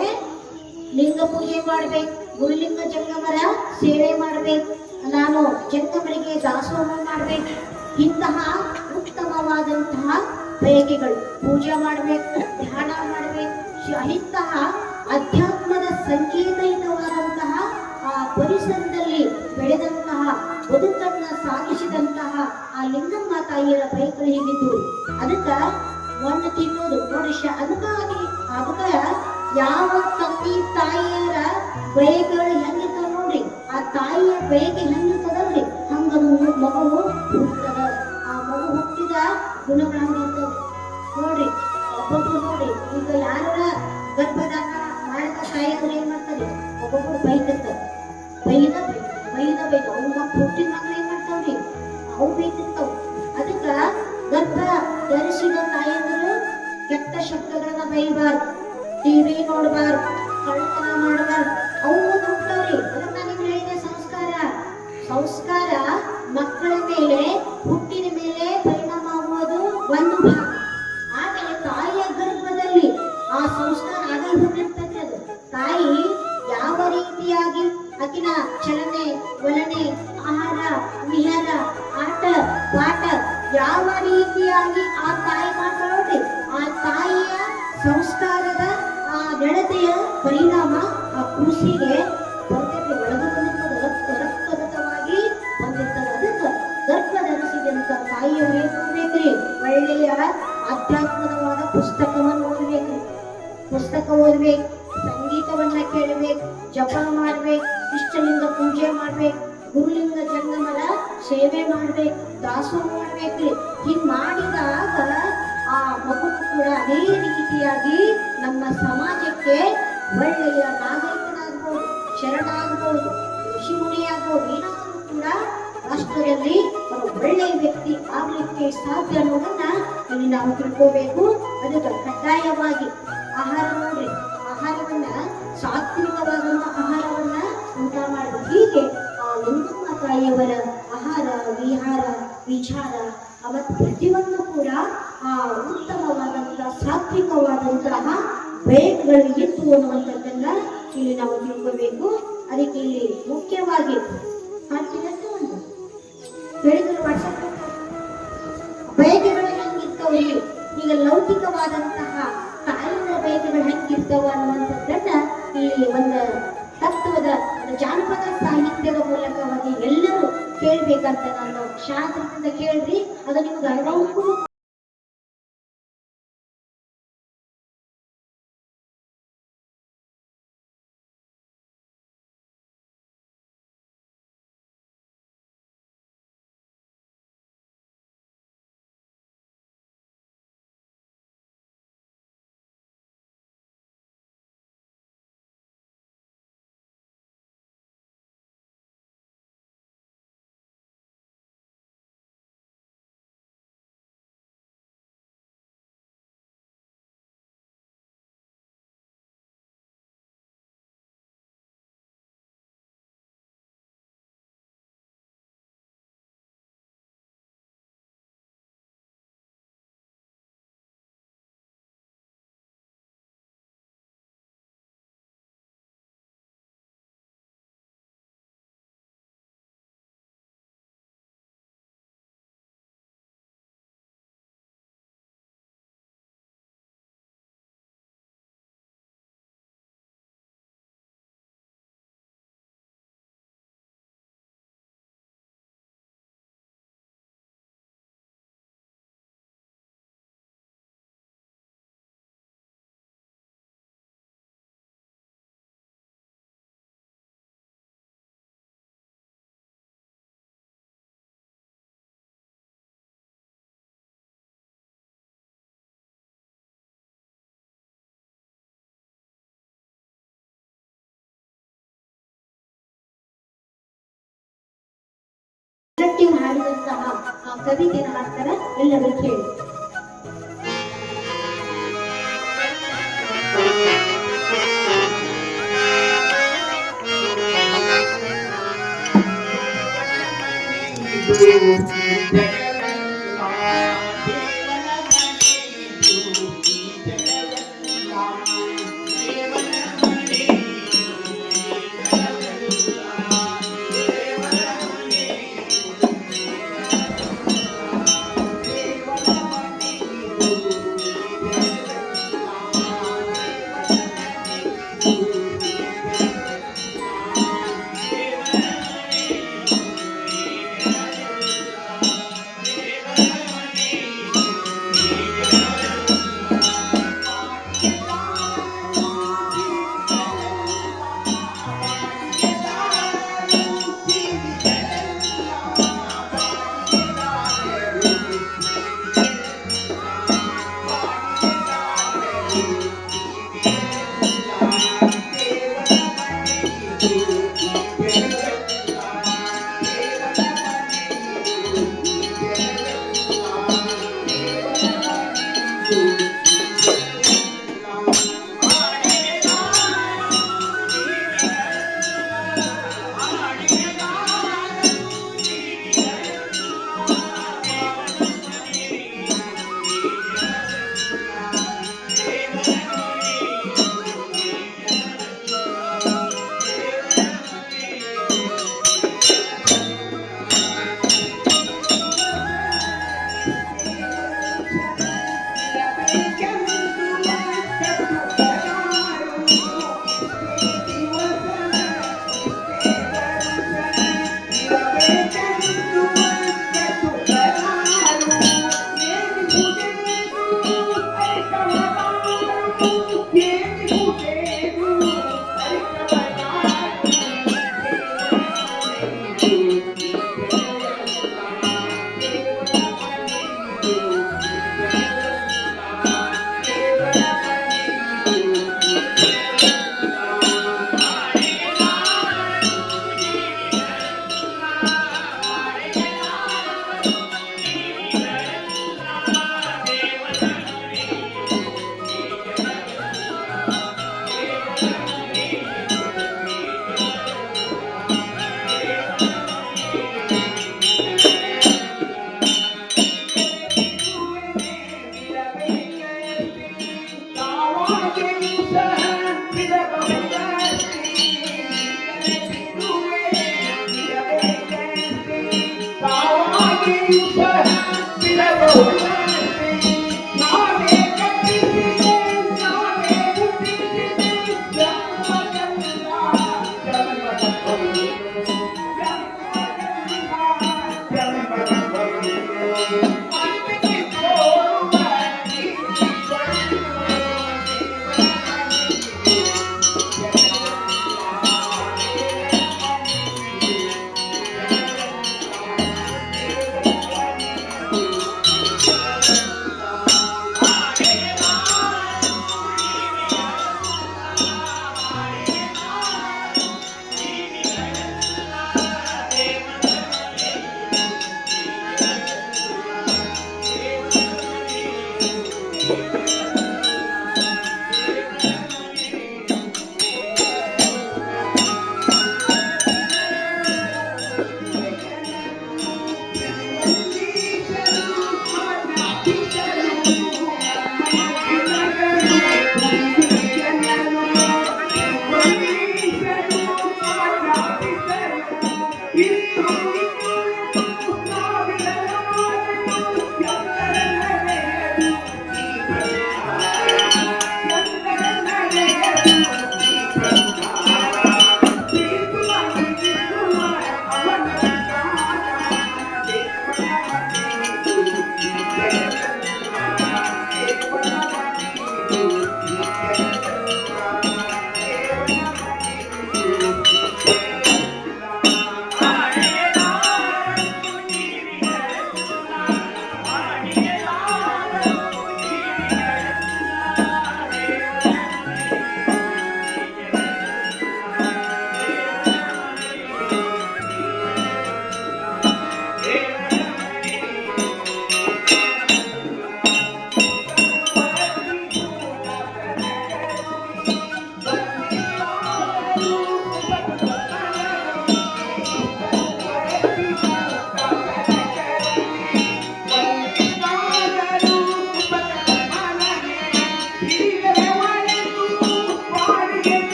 Speaker 3: ಲಿಂಗ ಪೂಜೆ ಮಾಡ್ಬೇಕು, ಗುರುಲಿಂಗ ಜಂಗಮರ ಸೇವೆ ಮಾಡ್ಬೇಕು, ನಾನು ಜಂಗಮರಿಗೆ ದಾಸೋಹ ಮಾಡ್ಬೇಕು. ಇಂತಹ ಉತ್ತಮವಾದಂತಹ ಬಯಕೆಗಳು, ಪೂಜೆ ಮಾಡ್ಬೇಕು, ಧ್ಯಾನ ಮಾಡ್ಬೇಕು. ಇಂತಹ ಅಧ್ಯಾತ್ಮದ ಸಂಕೇತಯುತವಾದಂತಹ ಆ ಪರಿಸರದಲ್ಲಿ ಬೆಳೆದಂತಹ ಬದುಕನ್ನ ಸಾಗಿಸಿದಂತಹ ಆ ಲಿಂಗಮ್ಮ ತಾಯಿಯರ ಬಯಕೆಗಳು ಹೇಗಿದ್ದು. ಅದಕ್ಕ ಮಣ್ಣು ತಿನ್ನೋದು ನೋಡಿ, ಅದಕ್ಕ ಯಾವ ತಂದೆ ತಾಯಿಯರ ಬಯಕೆಗಳು ಹೆಂಗಿರ್ತಾವ ನೋಡ್ರಿ, ಆ ತಾಯಿಯ ಬಯಕೆ ಹೆಂಗಿರ್ತದಲ್ರಿ, ಹಂಗದು ಮಗು ಹುಟ್ಟದ. ಆ ಮಗು ಹುಟ್ಟಿದ ಗುಣಗಳು ಹಂಗಿರ್ತವ ನೋಡ್ರಿ. ಒಬ್ಬೊಬ್ರು ನೋಡ್ರಿ, ಈಗ ಯಾರ ಗರ್ಭಧಾನ ಮಾಡಿದ ತಾಯಿಯವ್ರು ಏನ್ ಮಾಡ್ತಾರೆ, ಒಬ್ಬೊಬ್ರು ಬೈತಿರ್ತಾರೆ, ಬೈದ ಅವ್ರ ಮಕ್ಳು ಹುಟ್ಟಿದ ಮಕ್ಳು ಏನ್ ಮಾಡ್ತಾವ್ರಿ, ಅವು ಬೈತಿರ್ತಾವ. ಅದಕ್ಕ ಗರ್ಭ ಧರಿಸಿದ ತಾಯಿಯವರು ಕೆಟ್ಟ ಶಬ್ದಗಳನ್ನ ಬೈಬಾರ್ದು, ಟಿವಿ ನೋಡಬಾರ್ದು, ಕಳ್ಳತನ ಮಾಡಬಾರ್ದು. ಅವು ಹೋಗ್ತಾವ್ರಿ. ಅದನ್ನ ನಾನು ಹೇಳಿದೆ, ಸಂಸ್ಕಾರ ಮಕ್ಕಳ ಮೇಲೆ, ಹುಟ್ಟಿನ ಮೇಲೆ ಪರಿಣಾಮ ಆಗುವುದು ಒಂದು ಭಾಗ. ಆಮೇಲೆ ತಾಯಿಯ ಗರ್ಭದಲ್ಲಿ ಆ ಸಂಸ್ಕಾರ ಆಗಲು ಹುಟ್ಟಿರ್ತದೆ. ಅದು ತಾಯಿ ಯಾವ ರೀತಿಯಾಗಿ ಆಕಿನ ಚಲನೆ ವಲನೆ, ಆಹಾರ ವಿಹಾರ, ಆಟ ಪಾಠ ಯಾವ ರೀತಿಯಾಗಿ ಆ ತಾಯಿ ಮಾಡ್ಕೊಳ್ಳೋದ್ರಿ, ಆ ತಾಯಿಯ ಸಂಸ್ಕಾರದ ಆ ನಡತೆಯ ಪರಿಣಾಮ ಆ ಕೃಷಿಗೆ ಬರ್ತೈತೆ, ಒಳಗೆ ಬಂದಿರ್ತದೆ, ರಕ್ತಗತವಾಗಿ ಬಂದಿರ್ತದೆ. ಅದಕ್ಕೆ ಗರ್ಭ ಧರಿಸಿದಂತ ತಾಯಿಯವರು ಏನ್ ಮಾಡ್ಬೇಕ್ರಿ, ಒಳ್ಳೆಯ ಆಧ್ಯಾತ್ಮದವಾದ ಪುಸ್ತಕವನ್ನು ಓದ್ಬೇಕು, ಸಂಗೀತವನ್ನ ಕೇಳಬೇಕು, ಜಪ ಮಾಡ್ಬೇಕು, ಇಷ್ಟಲಿಂಗ ಪೂಜೆ ಮಾಡ್ಬೇಕು, ಗುರುಲಿಂಗ ಜಂಗಮರ ಸೇವೆ ಮಾಡ್ಬೇಕು, ದಾಸೋಹ ಮಾಡ್ಬೇಕ್ರಿ. ಹಿಂಗ್ ಮಾಡಿದಾಗ ಆ ಮಗು ಕೂಡ ಅದೇ ರೀತಿಯಾಗಿ ನಮ್ಮ ಸಮಾಜಕ್ಕೆ ಒಳ್ಳೆಯ ನಾಗರಿಕನಾಗ್ಬೋದು, ಶರಣಾಗ್ಬೋದು, ಋಷಿ ಮುನಿಯಾಗ್ಬೋದು, ಏನಾದರೂ ಕೂಡ ರಾಷ್ಟ್ರದಲ್ಲಿ ಒಳ್ಳೆಯ ವ್ಯಕ್ತಿ ಆಗ್ಲಿಕ್ಕೆ ಸಾಧ್ಯ ಅನ್ನೋದನ್ನ ಇಲ್ಲಿ ನಾವು ತಿಳ್ಕೋಬೇಕು. ಅದಕ್ಕೆ ಕಡ್ಡಾಯವಾಗಿ ಆಹಾರ ನೋಡ್ರಿ, ಆಹಾರವನ್ನ ಸಾತ್ವಿಕವಾದಂತಹ ಆಹಾರವನ್ನ ಊಟ ಮಾಡಬೇಕು. ಹೀಗೆ ಆ ಲಿಂಗಮ್ಮ ತಾಯಿಯವರ ಆಹಾರ ವಿಹಾರ ವಿಚಾರ ಅವತ್ತು ಪ್ರತಿಯೊಂದು ಕೂಡ ಆ ಉತ್ತಮವಾದಂತಹ ಸಾತ್ವಿಕವಾದಂತಹ ಬಯಕೆಗಳು ಇತ್ತು ಅನ್ನುವಂಥದ್ದನ್ನ ಇಲ್ಲಿ ನಾವು ತಿಳ್ಕೋಬೇಕು. ಅದಕ್ಕೆ ಇಲ್ಲಿ ಮುಖ್ಯವಾಗಿ ಹೇಳಿದ್ರು ವಾಟ್ಸಪ್ ಬಯಕೆಗಳು ಹೆಂಗಿರ್ತವೆ, ಈಗ ಲೌಕಿಕವಾದಂತಹ ತಾಯಿಯ ಬಯಕೆಗಳು ಹೆಂಗಿರ್ತವ ಅನ್ನುವಂಥದ್ದನ್ನ ಇಲ್ಲಿ ಒಂದು ತತ್ವದ ಜಾನಪದ ಸಾಹಿತ್ಯದ ಮೂಲಕವಾಗಿ ಎಲ್ಲರೂ ಕೇಳ್ಬೇಕಂತ ನಾನು ಶಾಸ್ತ್ರದಿಂದ ಕೇಳ್ರಿ, ಅದು ನಿಮ್ಗೆ ಅನುಭವಕ್ಕೂ ಹಾಡಿದಂತಹ ಕವಿತೆಯನ್ನು ಹಾಡ್ತಾರೆ, ಎಲ್ಲರೂ ಕೇಳಿ.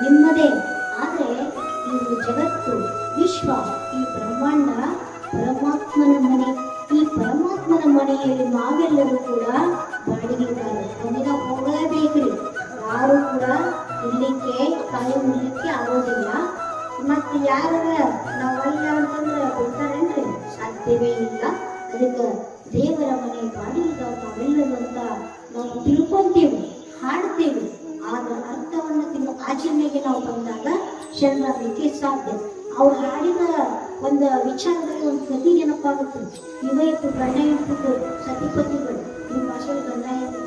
Speaker 3: ನಿಮ್ಮದೇ. ಆದರೆ ಈ ಜಗತ್ತು, ವಿಶ್ವ, ಈ ಬ್ರಹ್ಮಾಂಡ ಪರಮಾತ್ಮನ ಮನೆ. ಈ ಪರಮಾತ್ಮನ ಮನೆಯಲ್ಲಿ ನಾವೆಲ್ಲರೂ ಕೂಡ ಬಾಡಿಗೆಗಾರರು. ಒಂದಿನ ಹೋಗಲೇಬೇಕ್ರಿ. ಯಾರು ಕೂಡ ಇರ್ಲಿಕ್ಕೆ ಕಾಯಿ ಮುರ್ಲಿಕ್ಕೆ ಆಗೋದಿಲ್ಲ. ಮತ್ತೆ ಯಾರು ನಾವಲ್ಲ ಅಂತಂದ್ರೆ ಬಿಡ್ತಾರೇನ್ರಿ? ಸಾಧ್ಯವೇ ಇಲ್ಲ. ಅದಕ್ಕೆ ದೇವರ ಮನೆ ಬಾಡಿಗೆಗಾರ ನಾವೆಲ್ಲರೂ ಅಂತ ನಾವು ತಿಳ್ಕೊಂತೀವಿ, ಹಾಡ್ತೇವೆ. ಆದ ಅರ್ಥವನ್ನು ಆಚರಣೆಗೆ ನಾವು ಬಂದಾಗ ಶರಣಾಗಲಿಕ್ಕೆ ಸಾಧ್ಯ. ಅವ್ರು ಹಾಡಿದ ಒಂದು ವಿಚಾರದಲ್ಲಿ ಒಂದು ಕಥೆ ನೆನಪಾಗುತ್ತೆ. ಇವತ್ತು ಗಂಡ ಹೆಂಡತಿದ್ದು ಸತಿಪತಿಗಳು, ನಿಮ್ಮ ಭಾಷೆಯಲ್ಲಿ ಗಂಡ ಹೆಂಡತಿ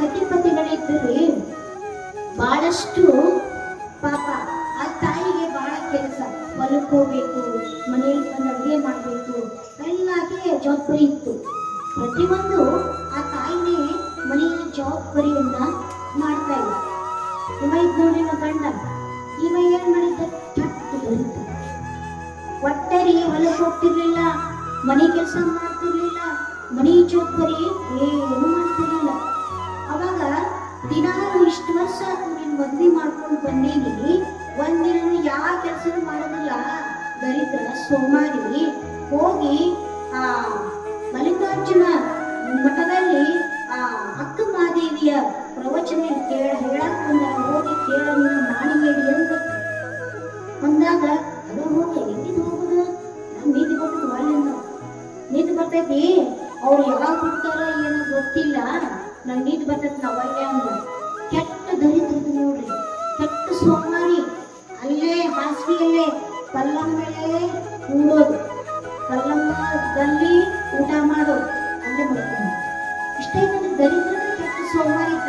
Speaker 3: ಸತಿಪತಿಗಳಿದ್ದರೆ ಬಹಳಷ್ಟು ಪಾಪ ಆ ತಾಯಿಗೆ ಬಹಳ ಕೆಲಸ, ಹೊಲಕ್ಕೆ ಹೋಗ್ಬೇಕು, ಮನೆಯಲ್ಲಿ ಬಂದು ಅಡುಗೆ ಮಾಡಬೇಕು, ಎಲ್ಲಾಕೆ ಜವಾಬ್ದಾರಿ ಇತ್ತು. ಪ್ರತಿಯೊಂದು ಆ ತಾಯಿನೇ ಮನೆಯ ಜವಾಬ್ದಾರಿಯನ್ನ ಮಾಡ್ತಾ ಇದ್ದ. ಇವ ಇದ್ ನೋಡಿ ಗಂಡ, ಇವ ಏನ್ ಮಾಡಿದ್ದ, ಒಟ್ಟರಿ ಹೊಲಕ್ಕೆ ಹೋಗ್ತಿರ್ಲಿಲ್ಲ, ಮನೆ ಕೆಲಸ ಮಾಡ್ತಿರ್ಲಿಲ್ಲ, ಮನೆ ಜವಾಬ್ದಾರಿ ಏನು ಮಾಡ್ತಿರ್ಲಿಲ್ಲ. ಅವಾಗ ದಿನಾಲು ಇಷ್ಟು ವರ್ಷ ನೀನು ಮದ್ವೆ ಮಾಡ್ಕೊಂಡು ಬಂದೀನಿ, ಒಂದಿನ ಯಾವ ಕೆಲಸನೂ ಮಾಡೋದಿಲ್ಲ, ದರಿದ್ರ ಸೋಮಾರಿ ಹೋಗಿ ಆ ಮಲ್ಲಿಕಾರ್ಜುನ ಮಠದಲ್ಲಿ ಆ ಅಕ್ಕ ಮಹಾದೇವಿಯ ಪ್ರವಚನ ಹೇಳಕ್ ಬಂದಾಗ ಹೋಗಿ ಕೇಳನ್ನ ಮಾಡಿ ಹೇಳಿ ಅಂತ ಅಂದಾಗ ಅದು ಹೋಗಿ ಎಲ್ಲಿದ್ದು ಹೋಗುದು, ನಮ್ ನೀತಿ ಕೊಟ್ಟು ಅಲ್ಲಿಂದ ನೀತಿ ಬರ್ತೈತಿ, ಅವ್ರು ಯಾವಾಗ ಬಿಡ್ತಾರ ಏನೋ ಗೊತ್ತಿಲ್ಲ, ನಂಗೆ ನೀತಿ ಬರ್ತೈತಿ ನಾವು ಅಲ್ಲೇ ಅಂದ. ಕೆಟ್ಟ ದರಿದ್ರದ್ದು ನೋಡ್ರಿ, ಕೆಟ್ಟ ಸೋಮಾರಿ, ಅಲ್ಲೇ ಹಾಸಿಗೆಯಲ್ಲೇ ಪಲ್ಲಂಗ ಮೇಲೆ ಕೂಡೋದು, ಪಲ್ಲಂಗದಲ್ಲಿ ಊಟ ಮಾಡೋದು, ಅಲ್ಲೇ ಮಾಡ್ಕೊಂಡು ಇಷ್ಟೇ ದರಿದ್ರದ ಕೆಟ್ಟ ಸೋಮಾರಿಕ.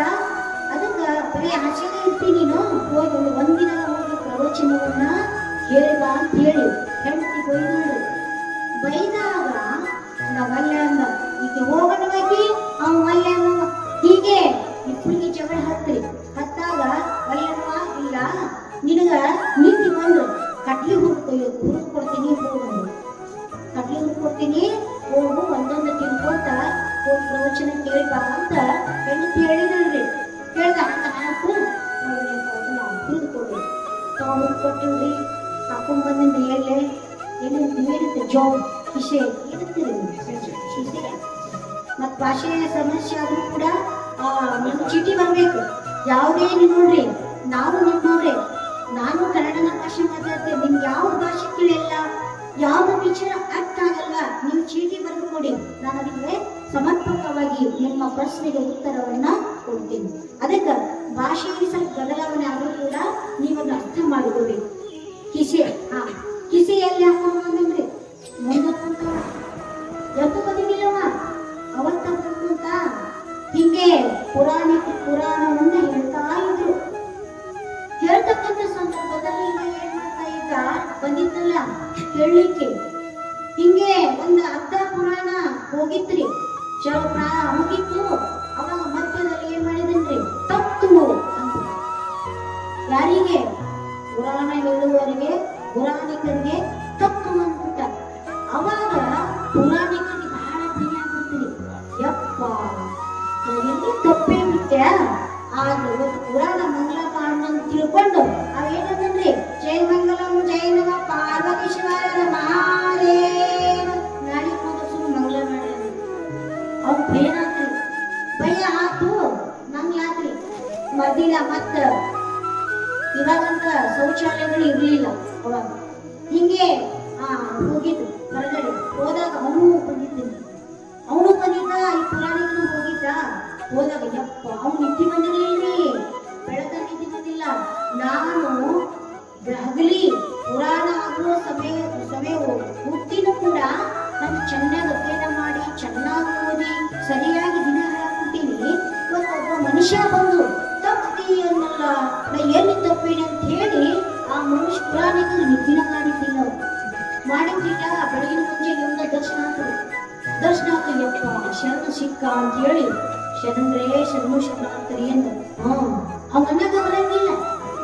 Speaker 3: ಅದಕ್ಕ ಬರೀ ಆಚೆಗೆ ಇರ್ತೀನಿ ನೀನು, ಹೋಗಿ ಒಂದಿನ ಹೋಗಿ ಪ್ರವಚನವನ್ನ ಹೇಳಿದ ಅಂತ ಹೇಳಿ ಹೆಂಡತಿ ಬೈದಾಗ ನಾವಲ್ಲ ಅಂದ, ಈಗ ಹೋಗೋಣ ಬಗ್ಗೆ ಅವ್ ಅಲ್ಲ ಅನ್ನುವ, ಹೀಗೆ ಇಬ್ಬರಿಗೆ ಜಗಳ ಹತ್ತಾಗ ಅಲ್ಲವ ಇಲ್ಲ ನಿನಗ ನಿಂತಿ ಬಂದು ಕಡ್ಲಿ ಹುರಿದು ಕೊಡ್ತೀನಿ, ಹೋಗು ಕಡ್ಲಿ ಹುರ್ಕೊಡ್ತೀನಿ, ಹೋಗು ಒಂದೊಂದು ತಿನ್ಕೊತ ಹೋಗಿ ಪ್ರವಚನ ಕೇಳಿಬಾ ಅಂತ ಹೆಂಡತಿ ಹೇಳಿದ್ರಿ. ಹೇಳ್ದ ಹುರಿದು ಕೊಡ್ರಿ, ಹುರ್ಕೊಟ್ಟಿವ್ರಿ, ಹಾಕೊಂಡ್ ಬಂದಿಂದ ಎಲ್ಲೆ ಏನು ನೀಡುತ್ತೆ ಜಾಬ್ ವಿಷಯ ಇರುತ್ತೀರಿ ಮತ್ ಭಾಷೆಯ ಸಮಸ್ಯೆ ಆದ್ರೂ ಕೂಡ ನಿಮ್ ಚೀಟಿ ಬರ್ಬೇಕು. ಯಾವುದೇ ನೀವು ನೋಡ್ರಿ, ನಾವು ನಿಮ್ಮವ್ರೆ, ನಾನು ಕನ್ನಡನ ಭಾಷೆ ಮಾತಾಡ್ತೇನೆ, ನಿಮ್ಗೆ ಯಾವ ಭಾಷೆ ತಿಳಿಯಲ್ಲ, ಯಾವ ವಿಚಾರ ಅರ್ಥ ಆಗಲ್ಲ, ನೀವು ಚೀಟಿ ಬರೆದು ಕೊಡಿ, ನಾನು ಅದಕ್ಕೆ ಸಮರ್ಪಕವಾಗಿ ನಿಮ್ಮ ಪ್ರಶ್ನೆಗೆ ಉತ್ತರವನ್ನ ಕೊಡ್ತೀನಿ. ಅದಕ್ಕೆ ಭಾಷೆಗೆ ಸ್ವಲ್ಪ ಬದಲಾವಣೆ ಆದ್ರೂ ಕೂಡ ನೀವನ್ನ ಅರ್ಥ ಮಾಡಿಕೊಡ್ಬೇಕು. ಕಿಸೆಯಲ್ಲಿ ಹಾಕೊಂಡು ಬಂದ್ರಿ ಮುಂದೆ ಎದ್ದು ಬಂದಿಲ್ಲವ ಅವತ್ತ ಅಂತ ಹಿಂಗೆ ಪುರಾಣವನ್ನ ಹೇಳ್ತಾ ಇದ್ರು. ಹೇಳ್ತಕ್ಕಂಥ ಸಂದರ್ಭದಲ್ಲಿ ಏನ್ ಮಾಡ್ತಾ ಇದ್ದ ಬಂದಿದ್ದಲ್ಲ ಹೇಳಲಿಕ್ಕೆ, ಹಿಂಗೆ ಒಂದು ಅರ್ಧ ಪುರಾಣ ಹೋಗಿತ್ರಿ, ಮುಗಿತ್ತು. ಅವಾಗ ಮಧ್ಯದಲ್ಲಿ ಏನ್ ಮಾಡಿದನ್ರಿ, ತಪ್ಪು ಅಂತ ಯಾರಿಗೆ ಪುರಾಣ ಹೇಳುವವರಿಗೆ ಪುರಾಣಿಕರಿಗೆ ತಪ್ಪು ಅಂದ್ಬಿಟ್ಟ. ಅವಾಗ ಪುರಾಣಿಕರಿಗೆ ಬಹಳ ಭಯ ಆಗ್ಬಿಡ್ತೀರಿ, ಯಪ್ಪ ಎಲ್ಲಿ ತಪ್ಪೇ ಬಿಟ್ಟೆ, ಆದ್ರೆ ಪುರಾಣ ಮಂಗಲ ಅಂತ ತಿಳ್ಕೊಂಡು ಅವೇನಂದ್ರಿ, ಜೈ ಮಂಗಲಂ ಜೈ ನಮ ಪಾರ್ವತಿ ಶಿವಾಯ ಮಹಾದೇವ ನಾಡಿ ಸುಮ್ಮನೆ ಮಂಗಲ ಮಾಡಿ ಅವ್ರು ಭಯನಾತ್ರಿ, ಭಯ ಆತು ನಂಗ್ಲಾತ್ರಿ. ಮದ್ದಿನ ಮತ್ತ ಇವಾಗಂತ ಶೌಚಾಲಯಗಳು ಇರ್ಲಿಲ್ಲ ಅವಾಗ, ಹಿಂಗೆ ಹೋಗಿದ್ದು ಹೊರಗಡೆ ಹೋದಾಗ ಅವನು ಬಂದಿದ್ದ, ಈ ಪುರಾಣಿಕನು ಹೋದಾಗ ಯಪ್ಪ ಅವ್ನು ನಿದ್ದೆ ಬಂದಿರ್ಲಿಲ್ರಿ, ಬೆಳಕ ನಿದ್ದೆ ಬಂದಿಲ್ಲ. ನಾನು ಹಗಲಿ ಪುರಾಣ ಆಗುವ ಸಮಯ ಹುಟ್ಟಿನೂ ಕೂಡ ನಾನು ಚೆನ್ನಾಗಿ ಅಧ್ಯಯನ ಮಾಡಿ ಚೆನ್ನಾಗಿ ಓದಿ ಸರಿಯಾಗಿ ದಿನ ಹಾಕ್ಬಿಟ್ಟಿನಿ. ಇವತ್ತು ಒಬ್ಬ ಮನುಷ್ಯ ಬಂದು ತಪ್ಪಿ ಅನ್ನಲ್ಲ, ನಾ ಎಲ್ಲಿ ತಪ್ಪೇನೆ ಅಂತ ಹೇಳಿ ಆ ಮನುಷ್ಯ ಪುರಾಣಿಕರು ನಿದ್ದಿನ ಮಾಡಿದ್ದಿಲ್ಲ, ಬೆಳಗಿನ ಮುಂಜಾನೆ ಒಂದು ದರ್ಶನ ಆತು, ಯಪ್ಪ ಶರಣ ಸಿಕ್ಕ ಅಂತ ಹೇಳಿ ಶರಣರೇ ಶರಣಾರ್ಥರಿ ಅಂತ ಅವನ್ನ ಬರಂಗಿಲ್ಲ,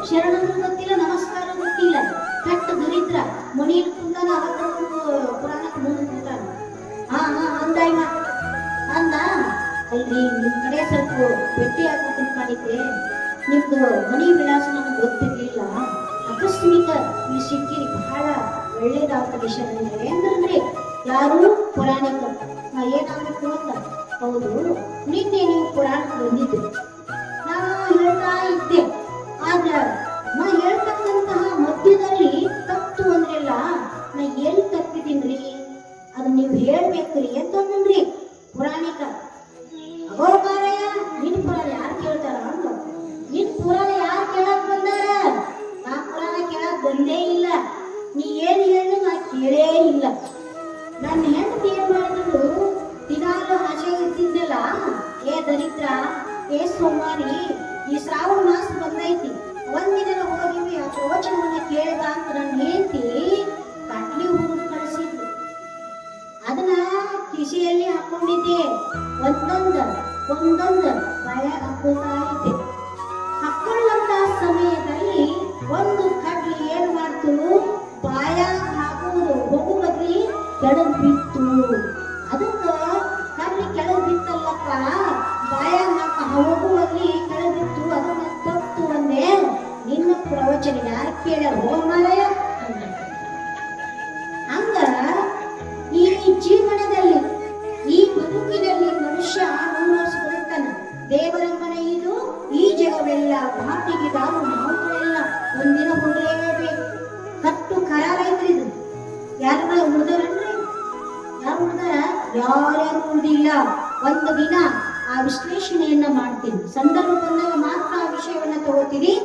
Speaker 3: ಶರಣರು ಗೊತ್ತಿಲ್ಲ, ನಮಸ್ಕಾರ ಗೊತ್ತಿಲ್ಲ, ಕೆಟ್ಟ ದರಿದ್ರ ಮನೆಯಲ್ಲಿ ಕುಂತಾನ, ಅವತ್ತು ಪುರಾಣಕ್ಕೆ ಮುಂದೆ ಕೂತಾನ. ಅಂದ ಅಲ್ಲಿ ನಿಮ್ ಕಡೆ ಸ್ವಲ್ಪ ಭೇಟಿ ಆಗ್ಬೇಕಂತ ಮಾಡಿದ್ದೆ, ನಿಮ್ದು ಮನೆ ವಿಳಾಸ ನಮಗೆ ಗೊತ್ತಿರ್ಲಿಲ್ಲ, ಆಕಸ್ಮಿಕ ಈ ಸಿಕ್ಕಿರಿ, ಬಹಳ ಒಳ್ಳೇದಾಗ್ತದೆ ಶರಣರೇ ಅಂದ್ರೆ ಯಾರು ಪುರಾಣಿಕ. ಏನಾಗಬೇಕು ಅಂತ, ಹೌದು ನಿನ್ನೆ ನೀವು ಪುರಾಣಕ್ಕೆ ಬಂದಿದ್ದು, ನಾನು ಹೇಳ್ತಾ ಇದ್ದೆ, ಆದ್ರೆ ನಾ ಹೇಳ್ತಕ್ಕಂತಹ ಮಧ್ಯದಲ್ಲಿ ತಪ್ಪು ಅಂದ್ರಲ್ಲ, ನಾ ಎಲ್ಲಿ ತಪ್ಪಿದ್ದೀನ್ರಿ ಅದು ನೀವು ಹೇಳ್ಬೇಕ್ರಿ ಅಂತಂದ್ರಿ ಪುರಾಣಿಕ. ಅಗೋ ಮಾರಯ್ಯ, ನಿನ್ ಪುರಾಣ ಯಾರು ಕೇಳ್ತಾರ ಅಂತ, ನಿನ್ ಪುರಾಣ ಯಾರು ಕೇಳಕ್ ಬಂದಾರ? ನಾ ಪುರಾಣ ಕೇಳಕ್ ಬಂದೇ ಇಲ್ಲ, ನನ್ನ ಹೆಂಡತಿ ಏನ್ ಮಾಡಿದ್ರು, ದಿನಾಲು ಹಸೆ ಇರ್ತಿದ್ದಲ್ಲ, ಏ ದರಿದ್ರ, ಏ ಸೋಮಾರಿ, ಈ ಶ್ರಾವಣ ಮಾಸ ಬಂದೈತಿ, ಒಂದಿನ ಹೋಗಿವಿ ಆ ಪ್ರವಚನವನ್ನ ಕೇಳಿದ ಅಂತ ನನ್ನ ಹೆಂಡತಿ ಕಟ್ಲಿ ಹುಡುಗ ಕಳಿಸಿದ್ರು. ಅದನ್ನ ಕಿಸೆಯಲ್ಲಿ ಹಾಕೊಂಡಿದ್ದೆ, ಒಂದೊಂದು ಬಾಯಾಗ ಹಾಕೋತಾ ಇದ್ದೆ. ಹಾಕೊಳ್ಳುವಂತ ಸಮಯದಲ್ಲಿ ಒಂದು ಕಡ್ಲಿ ಏನ್ ಮಾಡ್ತು, ಬಾಯಾಗ ಹಾಕುವುದು ಹೋಗುವಲ್ಲಿ ಕೆಳಗ್ ಬಿತ್ತು. ಅದಕ್ಕ ಕಡ್ಲಿ ಕೆಳಗ್ ಬಿತ್ತಲ್ಲಪ್ಪ, ಬಾಯಾಗ ಹೋಗುವಲ್ಲಿ ಕೆಳಗ್ ಬಿತ್ತು, ಅದನ್ನ ತಪ್ಪು ಅಂದೆ. ನಿನ್ನ ಪ್ರವಚನ ಯಾರು ಕೇಳ್ಯಾರ ಹೋಮಾಲಯ ಹಂಗ ಈ ಜೀವನದಲ್ಲಿ, ಈ ಬದುಕಿನಲ್ಲಿ ಮನುಷ್ಯ 100 ವರ್ಷ ಬದುಕ್ತಾನ. ದೇವರ ಮನೆ ಇದು, ಈ ಜಗವೆಲ್ಲ ಮಾತಿಗೆ ನಾವು ನಾವುಗಳೆಲ್ಲ ಒಂದಿನ ಹೋಗಲೇಬೇಕು. ಕಟ್ಟು ಕರಾರ ಐತ್ರಿ ಇದು. ಯಾರ ಉಳಿದವ್ರನ್ರಿ? ಯಾರು ಉಳಿದಾರ? ಯಾರ್ಯಾರು ಉಳಿದಿಲ್ಲ. ಒಂದು ದಿನ ಆ ವಿಶ್ಲೇಷಣೆಯನ್ನ ಮಾಡ್ತೀನಿ, ಸಂದರ್ಭ ಬಂದಾಗ ಮಾತ್ರ ಆ ವಿಷಯವನ್ನ ತಗೋತೀರಿ.